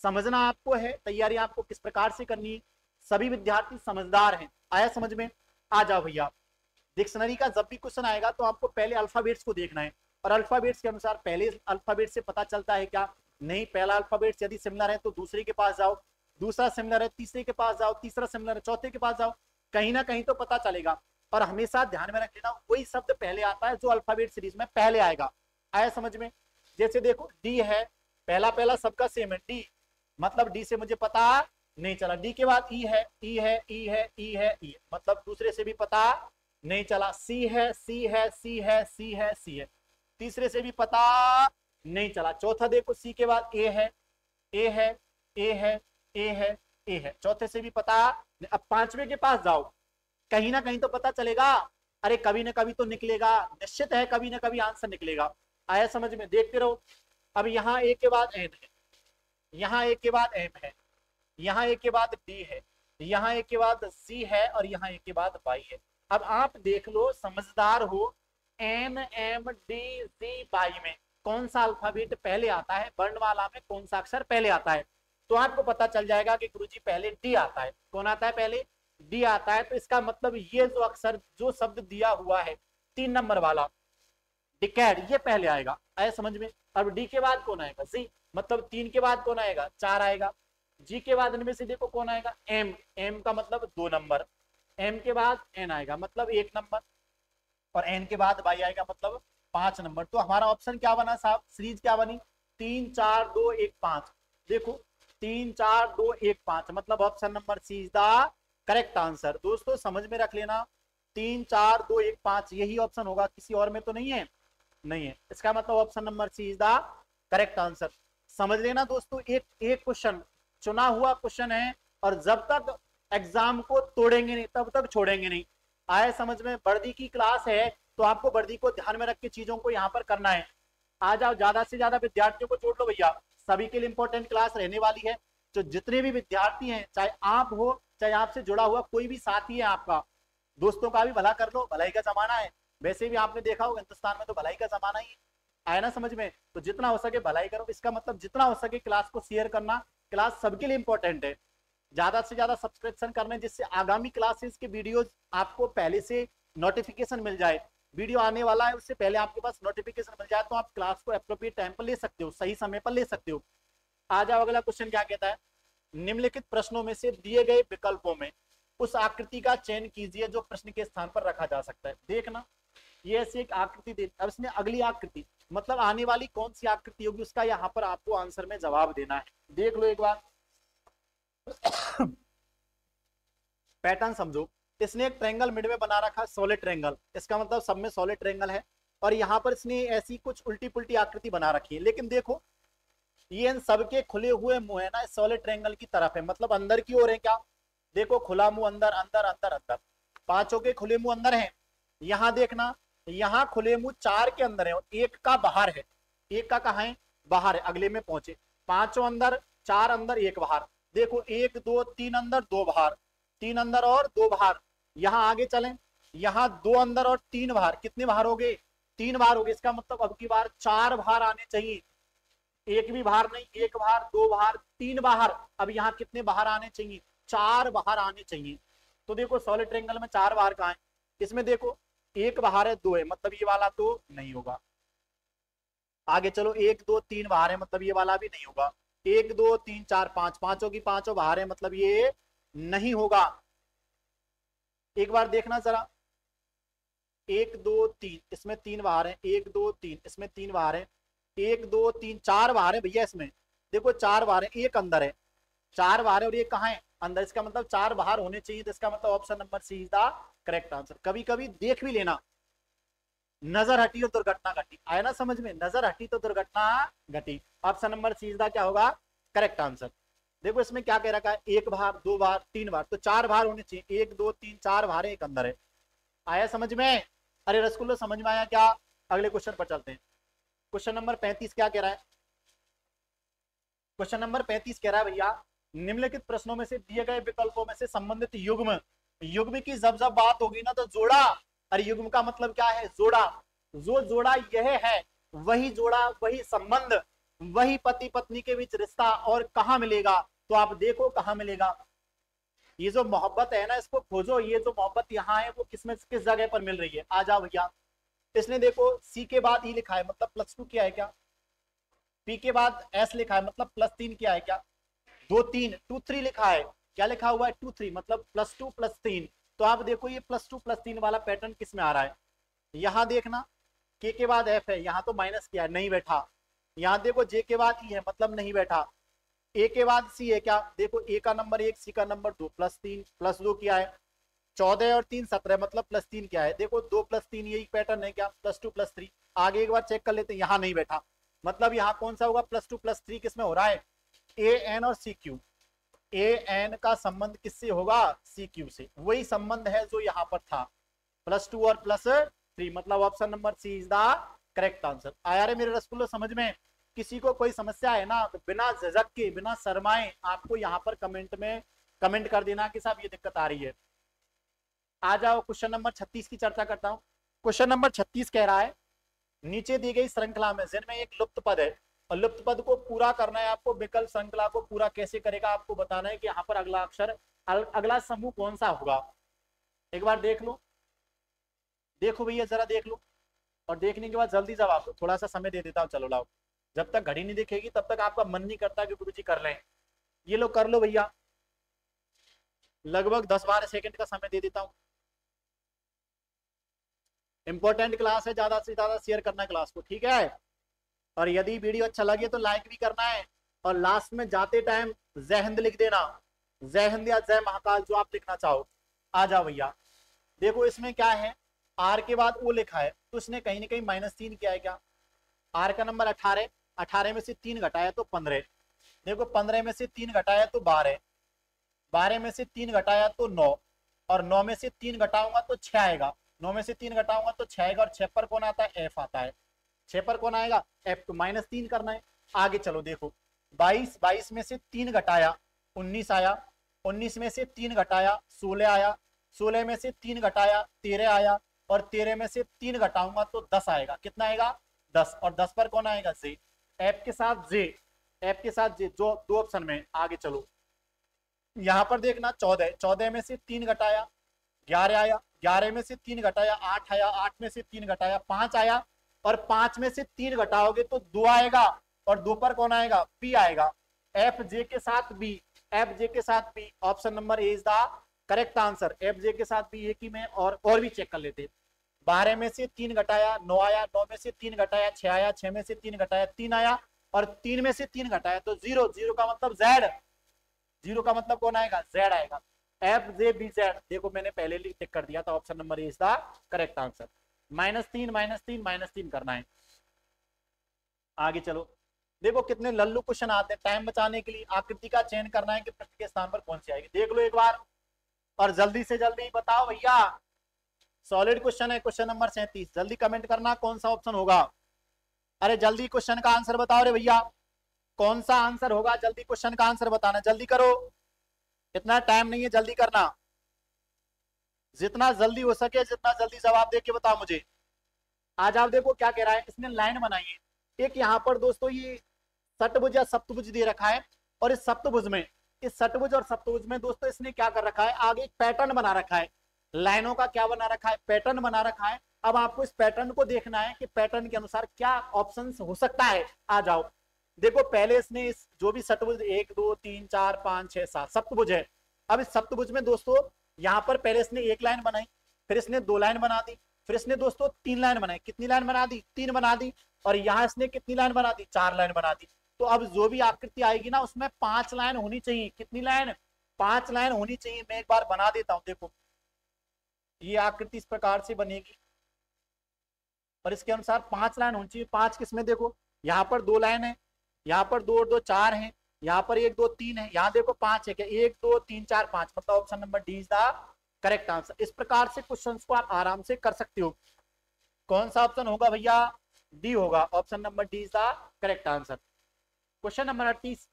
समझना आपको है, तैयारी आपको किस प्रकार से करनी है। सभी विद्यार्थी समझदार हैं, आया समझ में? आ जाओ भैया, डिक्शनरी का जब भी क्वेश्चन आएगा तो आपको पहले अल्फाबेट्स को देखना है, और अल्फाबेट्स के अनुसार पहले अल्फाबेट से पता चलता है क्या, नहीं पहला अल्फाबेट यदि सिमिलर है तो दूसरे के पास जाओ, दूसरा सिमिलर है तीसरे के पास जाओ, तीसरा सिमिलर है चौथे के पास जाओ, कहीं ना कहीं तो पता चलेगा। और हमेशा ध्यान में रख लेना वही शब्द पहले आता है जो अल्फाबेट सीरीज में पहले आएगा। आया समझ में? जैसे देखो डी है, पहला पहला सबका सेम है डी, मतलब डी से मुझे पता नहीं चला, डी के बाद ई है, ई है, ई है, ई है, ई है, मतलब दूसरे से भी पता नहीं चला। सी है, सी है, सी है, सी है, सी है, तीसरे से भी पता नहीं चला। चौथा देखो सी के बाद ए है, ए है, ए है, ए है, ए है, चौथे से भी पता। अब पांचवे के पास जाओ, कहीं ना कहीं तो पता चलेगा, अरे कभी ना कभी तो निकलेगा, निश्चित है कभी ना कभी आंसर निकलेगा। आया समझ में? देखते रहो। अब यहाँ ए के बाद एन है, यहाँ ए के बाद एम है, यहाँ ए के बाद डी है, यहाँ ए के बाद सी है, और यहाँ ए के बाद वाई है। अब आप देख लो, समझदार हो, N M D C Y में कौन सा अल्फाबेट पहले आता है, वर्णमाला में कौन सा अक्षर पहले आता है, तो आपको पता चल जाएगा कि गुरुजी पहले डी आता है। कौन आता है पहले? डी आता है। तो इसका मतलब ये जो अक्षर, जो शब्द दिया हुआ है 3 नंबर वाला डिकैड, ये पहले आएगा। आया समझ में? अब डी के बाद कौन आएगा? जी, मतलब 3 के बाद कौन आएगा? 4 आएगा। जी के बाद इनमें से देखो कौन आएगा? एम, एम का मतलब 2 नंबर, एम के बाद एन आएगा मतलब 1 नंबर, और एन के बाद वाई आएगा मतलब 5 नंबर। तो हमारा ऑप्शन क्या बना साहब, सीरीज क्या बनी? 3 4 2 1 5। देखो 3 4 2 1 5, मतलब option number C is the correct answer. दोस्तों समझ में रख लेना, 3 4 2 1 5 यही ऑप्शन होगा, किसी और में तो नहीं है, नहीं है। इसका मतलब option number C is the correct answer. समझ लेना दोस्तों, एक एक क्वेश्चन चुना हुआ क्वेश्चन है, और जब तक एग्जाम को तोड़ेंगे नहीं तब तक छोड़ेंगे नहीं। आए समझ में? वर्दी की क्लास है तो आपको वर्दी को ध्यान में रख के चीजों को यहाँ पर करना है। आ जाओ, ज्यादा से ज्यादा विद्यार्थियों को जोड़ लो भैया, सभी के लिए इंपॉर्टेंट क्लास रहने वाली है। जो जितने भी विद्यार्थी हैं, चाहे आप हो चाहे आपसे जुड़ा हुआ कोई भी साथी है आपका, दोस्तों का भी भला कर लो, भलाई का जमाना है। वैसे भी आपने देखा होगा हिंदुस्तान में तो भलाई का जमाना ही आया ना समझ में, तो जितना हो सके भलाई करो। इसका मतलब जितना हो सके क्लास को शेयर करना, क्लास सबके लिए इंपॉर्टेंट है। ज्यादा से ज्यादा सब्सक्रिप्शन करने, जिससे आगामी क्लासेस के वीडियोस आपको पहले से नोटिफिकेशन मिल जाए। वीडियो आने वाला है उससे पहले आपके पास नोटिफिकेशन मिल जाए, तो आप क्लास को एप्रोप्रिएट टाइम पर ले सकते हो, सही समय पर ले सकते हो। आ जाओ, अगला क्वेश्चन क्या कहता है, निम्नलिखित प्रश्नों में से दिए गए विकल्पों में उस आकृति का चयन कीजिए जो प्रश्न के स्थान पर रखा जा सकता है। देखना, ये ऐसी एक आकृति दे, अब इसने अगली आकृति, मतलब आने वाली कौन सी आकृति होगी उसका यहाँ पर आपको आंसर में जवाब देना है। देख लो एक बार पैटर्न समझो। इसने एक ट्रायंगल मिड में बना रखा, सॉलिड ट्रायंगल, इसका मतलब सब में सॉलिड ट्रायंगल है, और यहाँ पर इसने ऐसी कुछ उल्टी पुल्टी आकृति बना रखी है। लेकिन देखो ये इन सबके खुले हुए मुंह है ना, सॉलिड ट्रायंगल की तरफ है, मतलब अंदर की ओर है। क्या देखो, खुला मुंह अंदर अंदर अंदर अंदर, पांचों के खुले मुंह अंदर है। यहाँ देखना, यहाँ खुले मुंह 4 के अंदर है और 1 का बाहर है। 1 का कहाँ है? बाहर है, अगले में पहुंचे। 5 अंदर, 4 अंदर, 1 बाहर। देखो 1 2 3 अंदर 2 बाहर, 3 अंदर और 2 बाहर। यहाँ आगे चलें, यहाँ 2 अंदर और 3 बाहर, कितने बाहर हो गए? 3 बाहर हो गए। इसका मतलब अब की बार 4 बाहर आने चाहिए, 1 भी बाहर नहीं, 1 बाहर, 2 बाहर, 3 बाहर। अब यहाँ कितने बाहर आने चाहिए? 4 बाहर आने चाहिए। तो देखो सॉलिड ट्रायंगल में 4 बाहर कहाँ है? इसमें देखो 1 बाहर है, 2 है, मतलब ये वाला तो नहीं होगा। आगे चलो, 1 2 3 बाहर है, मतलब ये वाला भी नहीं होगा। 1 2 3 4 5, पांचों की पांचों बाहर है, मतलब ये नहीं होगा। एक बार देखना जरा, 1 2 3, इसमें 3 बाहर है, 1 2 3, इसमें 3 बाहर है, 1 2 3 4 बाहर है भैया, इसमें देखो 4 बाहर है, एक अंदर है, 4 बाहर है और ये कहाँ है, अंदर। इसका मतलब 4 बाहर होने चाहिए, तो इसका मतलब option number C is the correct answer. कभी कभी देख भी लेना, नजर हटी और दुर्घटना घटी, आया ना समझ में, नजर हटी तो दुर्घटना घटी। Option number C is the क्या होगा, करेक्ट आंसर। देखो इसमें क्या कह रखा है, 1 बार 2 बार 3 बार, तो 4 बार होने चाहिए, 1 2 3 4 बार है, एक अंदर है। आया समझ में? अरे रसगुल्लो समझ में आया क्या? अगले क्वेश्चन पर चलते हैं। क्वेश्चन नंबर 35 क्या कह रहा है? क्वेश्चन नंबर 35 कह रहा है भैया, निम्नलिखित प्रश्नों में से दिए गए विकल्पों में से संबंधित युग्म, युग्म की जब जब बात होगी ना तो जोड़ा, अरे युग्म का मतलब क्या है, जोड़ा। जो जोड़ा यह है, वही जोड़ा, वही संबंध, वही पति पत्नी के बीच रिश्ता, और कहाँ मिलेगा, तो आप देखो कहाँ मिलेगा। ये जो मोहब्बत है ना, इसको खोजो, ये जो मोहब्बत यहाँ है वो किसमें किस जगह पर मिल रही है, आ जाओ भैया। इसने देखो सी के बाद ई लिखा है, मतलब +2 किया है क्या, पी के बाद एस लिखा है, मतलब +3 किया है क्या, 2 3 2 3 लिखा है, क्या लिखा हुआ है 2 3, मतलब +2 +3। तो आप देखो ये +2 +3 वाला पैटर्न किस में आ रहा है, यहाँ देखना के बाद एफ है, यहाँ तो माइनस किया है, नहीं बैठा। यहाँ देखो जे के बाद ई है, मतलब नहीं बैठा। ए के बाद सी है क्या, देखो ए का नंबर 1, सी का नंबर 2, +3 +2 किया है, 14 और 3 17, मतलब +3 क्या है, देखो 2 +3 यही पैटर्न है क्या, +2 +3। आगे एक बार चेक कर लेते हैं, यहाँ नहीं बैठा, मतलब यहाँ कौन सा होगा, +2 +3 किसमें हो रहा है, ए एन और सी क्यू। ए एन का संबंध किससे होगा, सी क्यू से, वही संबंध है जो यहाँ पर था, +2 और +3, मतलब option number C is the correct answer. आया रे मेरे रसगुल्लो समझ में? किसी को कोई समस्या है ना तो बिना झिझक के, बिना शर्माए आपको यहाँ पर कमेंट में कमेंट कर देना कि साहब ये दिक्कत आ रही है। आ जाओ क्वेश्चन नंबर 36 की चर्चा करता हूँ। क्वेश्चन नंबर 36 कह रहा है, नीचे दी गई श्रृंखला में जिनमें एक लुप्त पद है, और लुप्त पद को पूरा करना है आपको, विकल्प श्रृंखला को पूरा कैसे करेगा आपको बताना है कि यहाँ पर अगला अक्षर, अगला समूह कौन सा होगा। एक बार देख लो, देखो भैया जरा देख लो, और देखने के बाद जल्दी जवाब दो, थोड़ा सा समय दे देता हूँ, चलो लाओ। जब तक घड़ी नहीं दिखेगी तब तक आपका मन नहीं करता कि गुरुजी कर लें। ये लो कर लो भैया, लगभग 10-12 सेकंड का समय दे देता हूँ। इंपॉर्टेंट क्लास है, ज्यादा से ज्यादा शेयर करना क्लास को, ठीक है। और यदि वीडियो अच्छा लगे तो लाइक भी करना है, और लास्ट में जाते टाइम जय हिंद लिख देना, जय हिंद या जय महाकाल जो आप लिखना चाहो। आ जाओ भैया, देखो इसमें क्या है, आर के बाद ओ लिखा है, तो इसने कहीं ना कहीं -3 किया है क्या। आर का नंबर 18, 18 में से 3 घटाया तो 15, देखो 15 में से 3 घटाया तो 12, 12 में से 3 घटाया तो 9, और 9 में से 3 घटाऊंगा तो 6 आएगा, 9 में से 3 घटाऊंगा तो 6 आएगा, और 6 पर कौन आता है, एफ आता है, 6 पर कौन आएगा, एफ। तो -3 करना है। आगे चलो देखो, 22, 22 में से 3 घटाया 19 आया, 19 में से 3 घटाया 16 आया, 16 में से 3 घटाया 13 आया, और 13 में से 3 घटाऊंगा तो 10 आएगा, कितना आएगा 10, और 10 पर कौन आएगा, जे। एफ के साथ जे, एफ के साथ जे, जो 2 ऑप्शन में। आगे चलो, यहाँ पर देखना 14, 14 में से 3 घटाया 11 आया, 11 में से 3 घटाया 8 आया, 8 में से 3 घटाया 5 आया, और 5 में से 3 घटाओगे तो 2 आएगा, और 2 पर कौन आएगा, पी आएगा। एफ जे के साथ बी, एफ जे के साथ B, option number A is the correct answer. F J के साथ बी, एक ही में, और भी चेक कर लेते। 12 में से 3 घटाया 9 आया, 9 में से 3 घटाया 6 आया, 6 में से 3 घटाया 3 आया, और 3 में से 3 घटाया तो 0, 0 का मतलब जेड, 0 का मतलब कौन आएगा, जेड आएगा। एफ जे बी जेड, देखो मैंने पहले टिक कर दिया था, option number is the correct answer. -3 -3 -3 करना है। आगे चलो, देखो कितने लल्लू क्वेश्चन आते हैं। टाइम बचाने के लिए आकृति का चयन करना है कि प्रश्न के स्थान पर कौन सी आएगी, देख लो एक बार, और जल्दी से जल्दी बताओ भैया। सॉलिड क्वेश्चन है, क्वेश्चन नंबर 37, जल्दी कमेंट करना कौन सा ऑप्शन होगा। अरे जल्दी क्वेश्चन का आंसर बताओ रे भैया, कौन सा आंसर होगा, जल्दी क्वेश्चन का आंसर बताना, जल्दी करो, इतना टाइम नहीं है, जल्दी करना, जितना जल्दी हो सके जितना जल्दी जवाब दे के बताओ मुझे। आज आप देखो क्या कह रहा है, इसने लाइन बनाई है एक, यहाँ पर दोस्तों ये षटभुज या सप्तभुज दे रखा है, और इस सप्तभुज में, इस षटभुज और सप्तभुज में दोस्तों इसने क्या कर रखा है, आगे एक पैटर्न बना रखा है, लाइनों का क्या बना रखा है, पैटर्न बना रखा है। अब आपको इस पैटर्न को देखना है कि पैटर्न के अनुसार क्या ऑप्शन हो सकता है। आ जाओ, देखो पहले इसने इस जो भी षटभुज 1 2 3 4 5 6 7 सप्तभुज है, अब इस सप्तभुज में दोस्तों यहाँ पर पहले इसने एक लाइन बनाई, फिर इसने 2 लाइन बना दी, फिर इसने दोस्तों 3 लाइन बनाई, कितनी लाइन बना दी, 3 बना दी, और यहाँ इसने कितनी लाइन बना दी, 4 लाइन बना दी। तो अब जो भी आकृति आएगी ना उसमें 5 लाइन होनी चाहिए, कितनी लाइन, 5 लाइन होनी चाहिए। मैं एक बार बना देता हूं, देखो ये आकृति इस प्रकार से बनेगी और इसके अनुसार 5 लाइन होनी चाहिए। 5 किसमें, देखो यहाँ पर 2 लाइन है, यहाँ पर 2 और 2 4 है, यहाँ पर 1 2 3 है, यहाँ देखो 5 है क्या, 1 2 3 4 5, मतलब option number D is the correct answer. इस प्रकार से क्वेश्चंस को आप आराम से कर सकते हो। कौन सा ऑप्शन होगा भैया, डी होगा, option number D is the correct answer. Question number 38,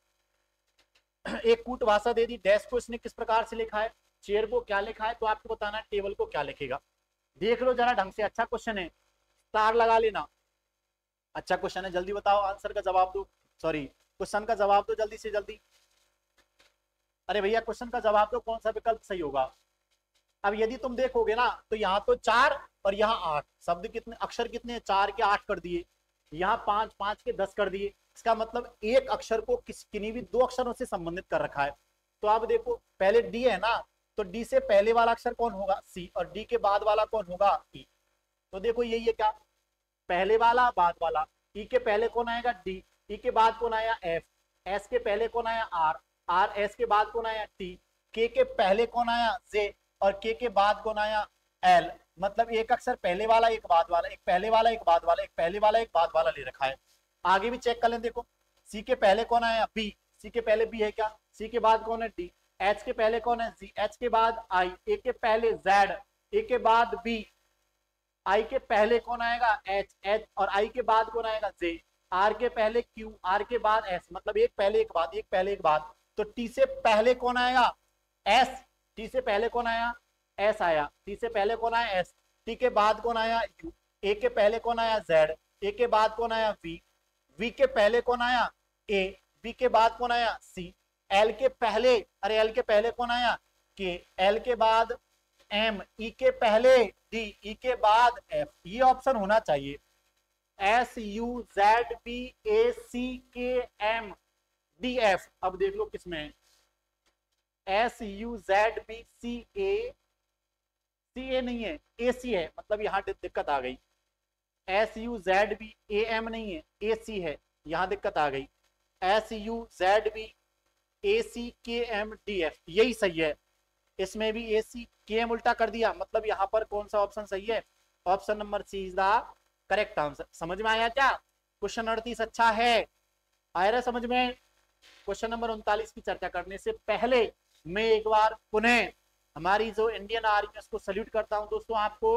एक कूट भाषा दे दी, डैश को इसने किस प्रकार से लिखा है, चेयर को क्या लिखा है, तो आपको बताना है टेबल को क्या लिखेगा। देख लो जरा ढंग से, अच्छा क्वेश्चन है, स्टार लगा लेना। अच्छा क्वेश्चन है, जल्दी बताओ, आंसर का जवाब दो, सॉरी क्वेश्चन का जवाब दो जल्दी से जल्दी। अरे भैया क्वेश्चन का जवाब दो, कौन सा विकल्प सही होगा। अब यदि तुम देखोगे ना तो यहाँ तो 4 और यहाँ 8, शब्द कितने, अक्षर कितने, 4 के 8 कर दिए, यहाँ 5 5 के 10 कर दिए। इसका मतलब एक अक्षर को किन्हीं भी 2 अक्षरों से संबंधित कर रखा है। तो आप देखो पहले डी है ना, तो डी से पहले वाला अक्षर कौन होगा, सी, और डी के बाद वाला कौन होगा, ई। तो देखो यही है क्या, पहले वाला बाद वाला, ई के पहले कौन आएगा, डी, ई के बाद कौन आया, एफ, एस के पहले कौन आया, आर, आर एस के बाद कौन आया, टी, के पहले कौन आया, जे, और के बाद कौन आया, एल। मतलब एक अक्षर पहले वाला एक बाद वाला, एक पहले वाला एक बाद वाला, एक पहले वाला एक बाद वाला ले रखा है। आगे भी चेक कर लें, देखो सी के पहले कौन आया, बी, सी के पहले बी है क्या, सी के बाद कौन है, डी, एच के पहले कौन है, जी, एच के बाद आई, ए के पहले जेड, ए के बाद बी, आई के पहले कौन आएगा, एच, एच और आई के बाद कौन आएगा, जे, आर के पहले क्यू, आर के बाद एस, मतलब एक पहले एक बाद, एक पहले एक बाद। तो टी से पहले कौन आएगा, एस, टी से पहले कौन आया, एस आया, टी से पहले कौन आया, एस, टी के बाद कौन आया, यू, ए के पहले कौन आया, जेड, ए के बाद कौन आया, वी, वी के पहले कौन आया, ए, बी के बाद कौन आया, सी, एल के पहले, अरे एल के पहले कौन आया, के, एल के बाद एम, ई के पहले डी, ई के बाद एफ। ये ऑप्शन होना चाहिए, S U Z B A C के एम डी एफ। अब देख लो किसमें है, S U Z B C A नहीं है, ए सी है, मतलब यहाँ दिक्कत आ गई। S U Z B A M नहीं है, ए सी है, यहाँ दिक्कत आ गई। S U Z B A C के एम डी एफ, यही सही है। इसमें भी ए सी के एम उल्टा कर दिया, मतलब यहाँ पर कौन सा ऑप्शन सही है, option number C is the correct answer. समझ में आया क्या, क्वेश्चन 38 अच्छा है, आया रहा समझ में। क्वेश्चन नंबर 39 की चर्चा करने से पहले मैं एक बार पुनः हमारी जो इंडियन आर्मी है उसको सल्यूट करता हूं। दोस्तों आपको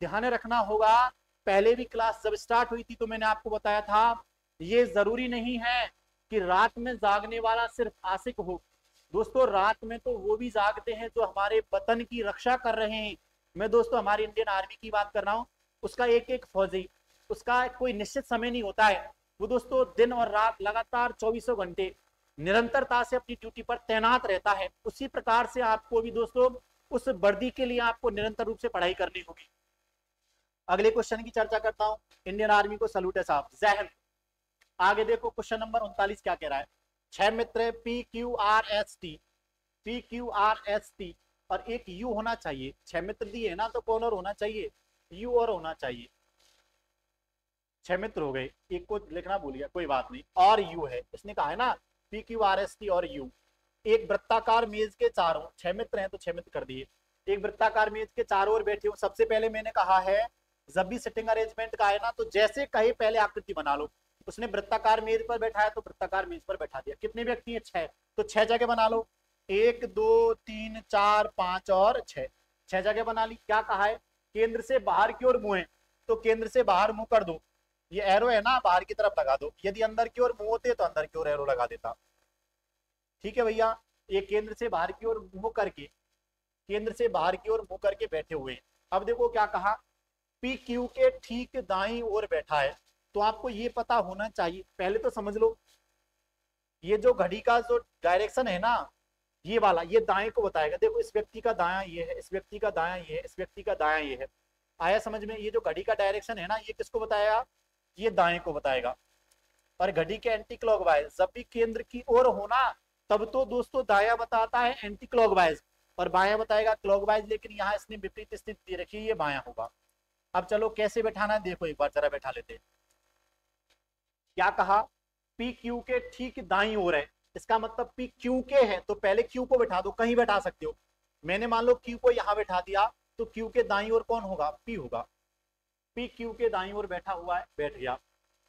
ध्यान रखना होगा, पहले भी क्लास जब स्टार्ट हुई थी तो मैंने आपको बताया था ये जरूरी नहीं है कि रात में जागने वाला सिर्फ आशिक हो। दोस्तों रात में तो वो भी जागते हैं जो हमारे वतन की रक्षा कर रहे हैं। मैं दोस्तों हमारी इंडियन आर्मी की बात कर रहा हूँ, उसका एक एक फौजी, उसका कोई निश्चित समय नहीं होता है, वो दोस्तों दिन और रात लगातार 24 घंटे निरंतरता से अपनी ड्यूटी पर तैनात रहता है। उसी प्रकार से आपको भी दोस्तों उस वर्दी के लिए आपको निरंतर रूप से पढ़ाई करनी होगी। अगले क्वेश्चन की चर्चा करता हूं, इंडियन आर्मी को सल्यूट है साहब, जय हिंद। आगे देखो क्वेश्चन नंबर 39 क्या कह रहा है, 6 मित्र P Q R S T, P Q R S T और एक यू होना चाहिए। 6 मित्र दिए है ना, तो कौन और होना चाहिए, यू और होना चाहिए। 6 मित्र हो गए, एक को लिखना भूल गया, कोई बात नहीं, और यू है, इसने कहा है ना P Q R S T और यू। एक वृत्ताकार मेज के चारों, 6 मित्र हैं तो 6 मित्र कर दिए, एक वृत्ताकार मेज के चारों ओर बैठे हो। सबसे पहले मैंने कहा है जब भी सिटिंग अरेंजमेंट का है ना, तो जैसे कहे पहले आकृति बना लो। उसने वृत्ताकार मेज पर बैठाया तो वृत्ताकार मेज पर बैठा दिया। कितने व्यक्ति हैं, 6, तो 6 जगह बना लो, 1 2 3 4 5 और 6, 6 जगह बना ली। क्या कहा है, केंद्र से बाहर की ओर मुंह है तो केंद्र से बाहर मुंह कर दो, ये एरो है ना बाहर की तरफ लगा दो। यदि अंदर की ओर मुंह होते तो अंदर की ओर एरो लगा देता। ठीक है भैया, ये केंद्र से बाहर की ओर मुंह करके, केंद्र से बाहर की ओर मुंह करके बैठे हुए हैं। अब देखो क्या कहा, पी क्यू के ठीक दाईं ओर बैठा है। तो आपको ये पता होना चाहिए, पहले तो समझ लो ये जो घड़ी का जो डायरेक्शन है ना, ये वाला, ये दाएं को बताएगा। देखो इस व्यक्ति का दायां ये है, इस व्यक्ति का दायां ये है, इस व्यक्ति का दायां ये है। आया समझ में, ये जो घड़ी का डायरेक्शन है ना, ये किसको बताएगा, ये दाएं को बताएगा। और घड़ी के एंटी क्लॉकवाइज, जब भी केंद्र की ओर होना तब तो दोस्तों दायां बताता है एंटी क्लॉकवाइज और बायां बताएगा क्लॉकवाइज, लेकिन यहाँ इसने विपरीत स्थिति दे रखी है, ये बायां होगा। अब चलो कैसे बैठाना है देखो, एक बार जरा बैठा लेते हैं। क्या कहा, पी क्यू के ठीक दाईं ओर है, इसका मतलब पी क्यू के है तो पहले क्यू को बैठा दो, कहीं बैठा सकते हो। मैंने मान लो क्यू को यहां बैठा दिया, तो क्यू के दाईं ओर कौन होगा, पी होगा। पी क्यू के दाईं ओर बैठा हुआ है, बैठ गया।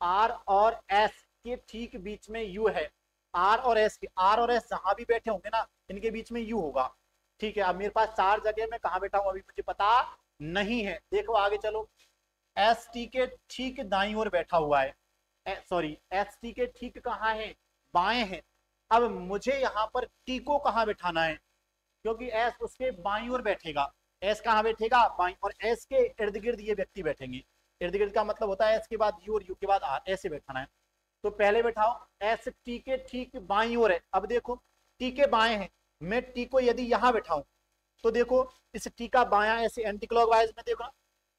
आर और एस के ठीक बीच में यू है, आर और एस के, आर और एस जहां भी बैठे होंगे ना इनके बीच में यू होगा। ठीक है, अब मेरे पास चार जगह में कहां बैठा हूं अभी मुझे पता नहीं है। देखो आगे चलो, एस टी के ठीक दाईं ओर बैठा हुआ है, सॉरी एस टी के ठीक कहाँ है, बाएं है। अब मुझे यहाँ पर टी को कहाँ बैठाना है, क्योंकि एस उसके बाईं ओर बैठेगा। एस कहाँ बैठेगा, बाईं, और एस के इर्द गिर्द ये व्यक्ति बैठेंगे। इर्द गिर्द का मतलब होता है एस के बाद यू और यू के बाद आर, ऐसे बैठाना है। तो पहले बैठाओ, एस टी के ठीक बाईं ओर है। अब देखो टी के बाएं है, मैं टी को यदि यहां बैठाऊं तो देखो इस टी का बायां ऐसे एंटी क्लॉकवाइज में, देखो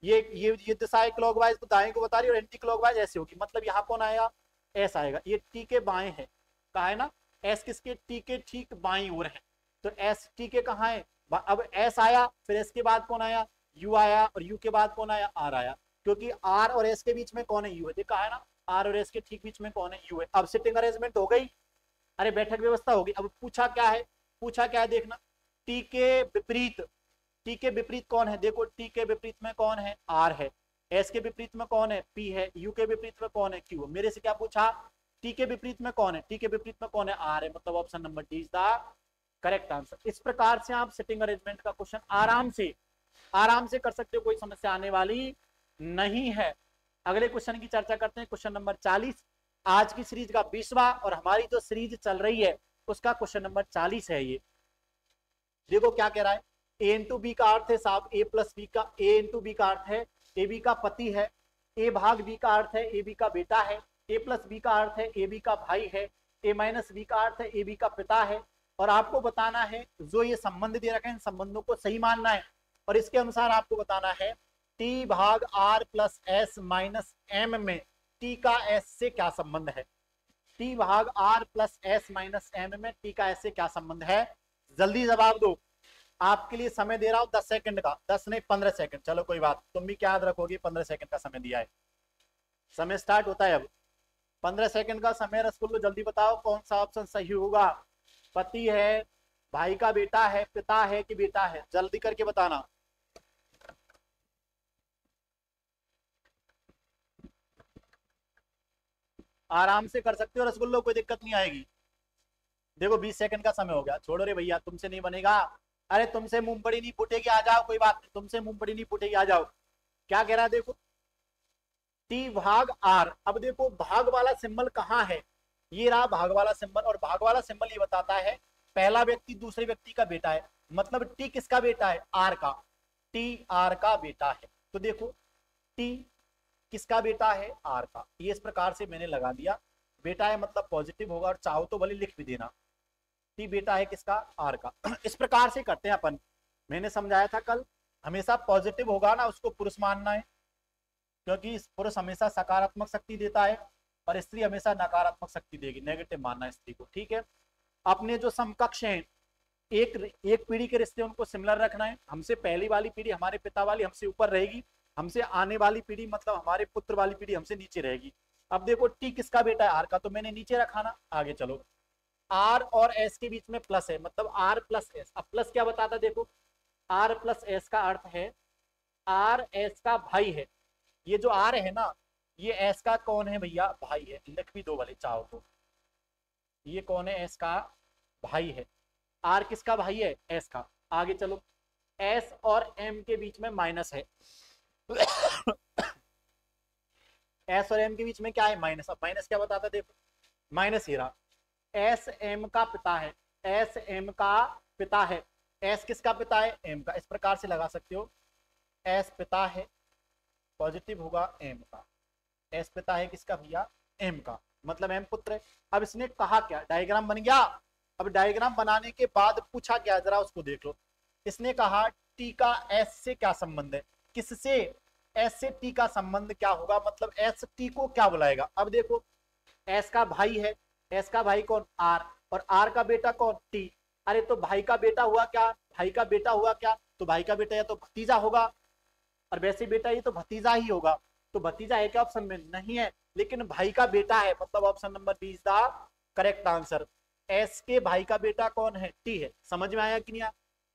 ये दिशा क्लॉकवाइज तो दाएं को बता रही है और एंटी क्लॉकवाइज ऐसे होगी, मतलब यहाँ कौन आएगा, एस आएगा। ये टी के बाएं है, कहा है ना, एस किसके, टी के ठीक बाईं ओर है, तो एस टी के कहाँ है, अब एस आया, फिर एस के बाद कौन आया, यू आया, और यू के बाद कौन आया, आर आया, क्योंकि आर और एस के बीच में कौन है, यू है। कहा है ना, आर और एस के ठीक बीच में कौन है, यू है। अब सिटिंग अरेंजमेंट हो गई, अरे बैठक व्यवस्था होगी। अब पूछा क्या है, पूछा क्या है देखना, टी के विपरीत, टी के विपरीत कौन है, देखो टी के विपरीत में कौन है, आर है। एस के विपरीत में कौन है, पी है। यू के विपरीत में कौन है, क्यू। मेरे से क्या पूछा, टी के विपरीत में कौन है, टी के विपरीत में कौन है, आर है, मतलब option number D is the correct answer. इस प्रकार से आप सिटिंग अरेंजमेंट का क्वेश्चन आराम से कर सकते हो, कोई समस्या आने वाली नहीं है। अगले क्वेश्चन की चर्चा करते हैं, क्वेश्चन नंबर 40, आज की सीरीज का 20वां और हमारी जो सीरीज चल रही है उसका क्वेश्चन नंबर 40 है। ये देखो क्या कह रहा है, ए इंटू बी का अर्थ है साहब ए प्लस बी का, ए इंटू बी का अर्थ है ए बी का पति है, ए भाग बी का अर्थ है ए बी का बेटा है, ए प्लस बी का अर्थ है ए बी का भाई है, ए माइनस बी का अर्थ है ए बी का पिता है। और आपको बताना है जो ये संबंध दे रखे हैं, संबंधों को सही मानना है, और इसके अनुसार आपको बताना है टी भाग R plus S minus M में टी का एस से क्या संबंध है। टी भाग R plus S minus M में टी का एस से क्या संबंध है, जल्दी जवाब दो। आपके लिए समय दे रहा हूं 10 सेकंड का, 10 नहीं 15 सेकंड, चलो कोई बात, तुम भी क्या याद रखोगे, 15 सेकंड का समय दिया है। समय स्टार्ट होता है अब, 15 सेकंड का समय। रसगुल्लो जल्दी बताओ कौन सा ऑप्शन सही होगा, पति है, भाई का बेटा है, पिता है कि बेटा है, जल्दी करके बताना। आराम से कर सकते हो रसगुल्लो, कोई दिक्कत नहीं आएगी। देखो 20 सेकंड का समय हो गया, छोड़ो रे भैया, तुमसे नहीं बनेगा। अरे तुमसे मूंगफली नहीं फूटेगी, आ जाओ, कोई बात नहीं, तुमसे मूंगफली नहीं फूटेगी, आ जाओ। क्या कह रहा है देखो, टी भाग आर। अब देखो भाग वाला सिंबल कहाँ है, ये रहा भाग वाला सिंबल, और भाग वाला सिंबल ये बताता है पहला व्यक्ति दूसरे व्यक्ति का बेटा है, मतलब टी किसका बेटा है, आर का, टी आर का बेटा है। तो देखो टी किसका बेटा है, आर का, ये इस प्रकार से मैंने लगा दिया, बेटा है मतलब पॉजिटिव होगा, और चाहो तो भले लिख भी देना, टी बेटा है किसका, आर का। इस प्रकार से करते हैं अपन, मैंने समझाया था कल, हमेशा पॉजिटिव होगा ना उसको पुरुष मानना है, क्योंकि पुरुष हमेशा सकारात्मक शक्ति देता है और स्त्री हमेशा नकारात्मक शक्ति देगी, नेगेटिव मानना स्त्री को, ठीक है। अपने जो समकक्ष हैं, एक पीढ़ी के रिश्ते उनको सिमिलर रखना है, हमसे पहली वाली पीढ़ी हमारे पिता वाली हमसे ऊपर रहेगी, हमसे आने वाली पीढ़ी मतलब हमारे पुत्र वाली पीढ़ी हमसे नीचे रहेगी। अब देखो टी किसका बेटा है, आर का, तो मैंने नीचे रखा ना। आगे चलो, आर और एस के बीच में प्लस है, मतलब आर प्लस एस। अब प्लस क्या बताता, देखो आर प्लस एस का अर्थ है आर एस का भाई है। ये जो आर है ना, ये एस का कौन है भैया, भाई है, लिख भी दो वाले चाहो तो, ये कौन है, एस का भाई है। आर किसका भाई है, एस का। आगे चलो, एस और एम के बीच में माइनस है। एस और एम के बीच में क्या है, माइनस। अब माइनस क्या बताता, देखो माइनस ही रहा, एस एम का पिता है, एस एम का पिता है, एस किसका पिता है, एम का। इस प्रकार से लगा सकते हो, एस पिता है, पॉजिटिव होगा एम का, एस पिता है किसका भैया, एम का, मतलब एम पुत्र है। अब इसने कहा क्या, डायग्राम बन गया। अब डायग्राम बनाने के बाद पूछा क्या, जरा उसको देख लो। इसने कहा टी का एस से क्या संबंध है, किससे, एस से टी का संबंध क्या होगा, मतलब एस टी को क्या बुलाएगा। अब देखो एस का भाई है, एस का भाई कौन, आर, और आर का बेटा कौन, टी। अरे तो भाई का बेटा हुआ क्या, भाई का बेटा हुआ क्या, तो भाई का बेटा या तो भतीजा होगा, और वैसे बेटा ये तो भतीजा ही होगा, तो भतीजा है क्या ऑप्शन में? नहीं है, लेकिन भाई का बेटा है, मतलब option number B is the correct answer. S के भाई का बेटा कौन है? टी है। समझ में आया कि नहीं?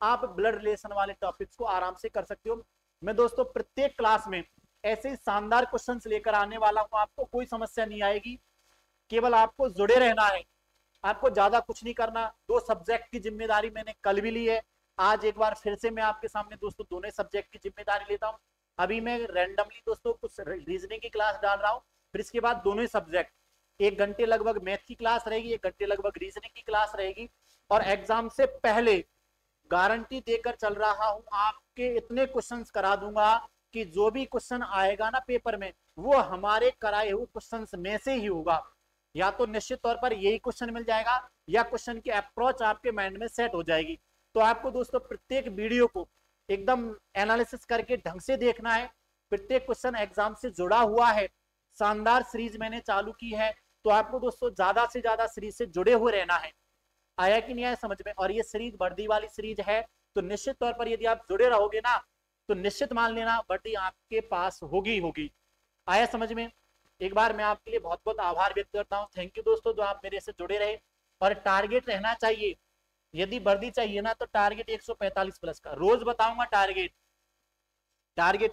आप ब्लड रिलेशन वाले टॉपिक्स को आराम से कर सकते हो। मैं दोस्तों प्रत्येक क्लास में ऐसे शानदार क्वेश्चंस लेकर आने वाला हूं, आपको कोई समस्या नहीं आएगी, केवल आपको जुड़े रहना है, आपको ज्यादा कुछ नहीं करना। 2 सब्जेक्ट की जिम्मेदारी मैंने कल भी ली है, आज एक बार फिर से मैं आपके सामने दोस्तों दोनों सब्जेक्ट की जिम्मेदारी लेता हूं। अभी मैं रैंडमली दोस्तों कुछ रीजनिंग की क्लास डाल रहा हूं, फिर इसके बाद दोनों ही सब्जेक्ट 1 घंटे लगभग मैथ की क्लास रहेगी, 1 घंटे लगभग रीजनिंग की क्लास रहेगी। और एग्जाम से पहले गारंटी देकर चल रहा हूं, आपके इतने क्वेश्चंस करा दूंगा कि जो भी क्वेश्चन आएगा ना पेपर में, वो हमारे कराए हुए क्वेश्चंस में से ही होगा। या तो निश्चित तौर पर यही क्वेश्चन मिल जाएगा, या क्वेश्चन की अप्रोच आपके माइंड में सेट हो जाएगी। तो आपको दोस्तों प्रत्येक वीडियो को एकदम एनालिसिस करके ढंग से देखना है। प्रत्येक क्वेश्चन एग्जाम से जुड़ा हुआ है, शानदार सीरीज मैंने चालू की है, तो आपको दोस्तों ज्यादा से ज्यादा सीरीज से जुड़े हुए रहना है। आया कि नहीं आया समझ में? और ये सीरीज वर्दी वाली सीरीज है, तो निश्चित तौर पर यदि आप जुड़े रहोगे ना, तो निश्चित मान लेना वर्दी आपके पास होगी होगी। आया समझ में? एक बार मैं आपके लिए बहुत बहुत आभार व्यक्त करता हूँ। थैंक यू दोस्तों जो आप मेरे से जुड़े रहे। और टारगेट रहना चाहिए, यदि वर्दी चाहिए ना तो टारगेट 145 प्लस का, रोज बताऊंगा टारगेट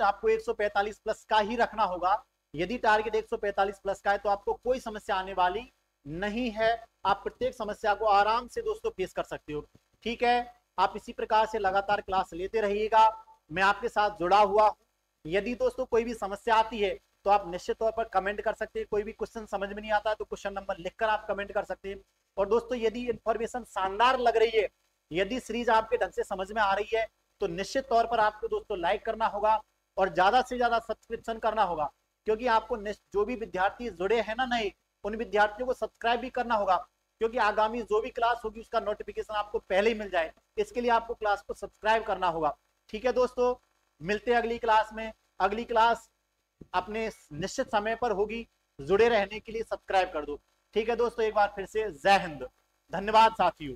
आपको 145 प्लस का ही रखना होगा। यदि टारगेट 145 प्लस का है तो आपको कोई समस्या आने वाली नहीं है, आप प्रत्येक समस्या को आराम से दोस्तों फेस कर सकते हो। ठीक है, आप इसी प्रकार से लगातार क्लास लेते रहिएगा, मैं आपके साथ जुड़ा हुआ हूं। यदि दोस्तों कोई भी समस्या आती है तो आप निश्चित तौर पर कमेंट कर सकते हैं, कोई भी क्वेश्चन समझ में नहीं आता तो क्वेश्चन नंबर लिखकर आप कमेंट कर सकते हैं। और दोस्तों यदि इंफॉर्मेशन शानदार लग रही है, यदि सीरीज आपके ढंग से समझ में आ रही है, तो निश्चित तौर पर आपको दोस्तों लाइक करना होगा और ज्यादा से ज्यादा सब्सक्रिप्शन करना होगा, क्योंकि आपको जो भी विद्यार्थी जुड़े हैं ना नए, उन विद्यार्थियों को सब्सक्राइब भी करना होगा, क्योंकि आगामी जो भी क्लास होगी उसका नोटिफिकेशन आपको पहले ही मिल जाए। इसके लिए आपको क्लास को सब्सक्राइब करना होगा। ठीक है दोस्तों, मिलते हैं अगली क्लास में। अगली क्लास अपने निश्चित समय पर होगी, जुड़े रहने के लिए सब्सक्राइब कर दो। ठीक है दोस्तों, एक बार फिर से जय हिंद, धन्यवाद साथियों।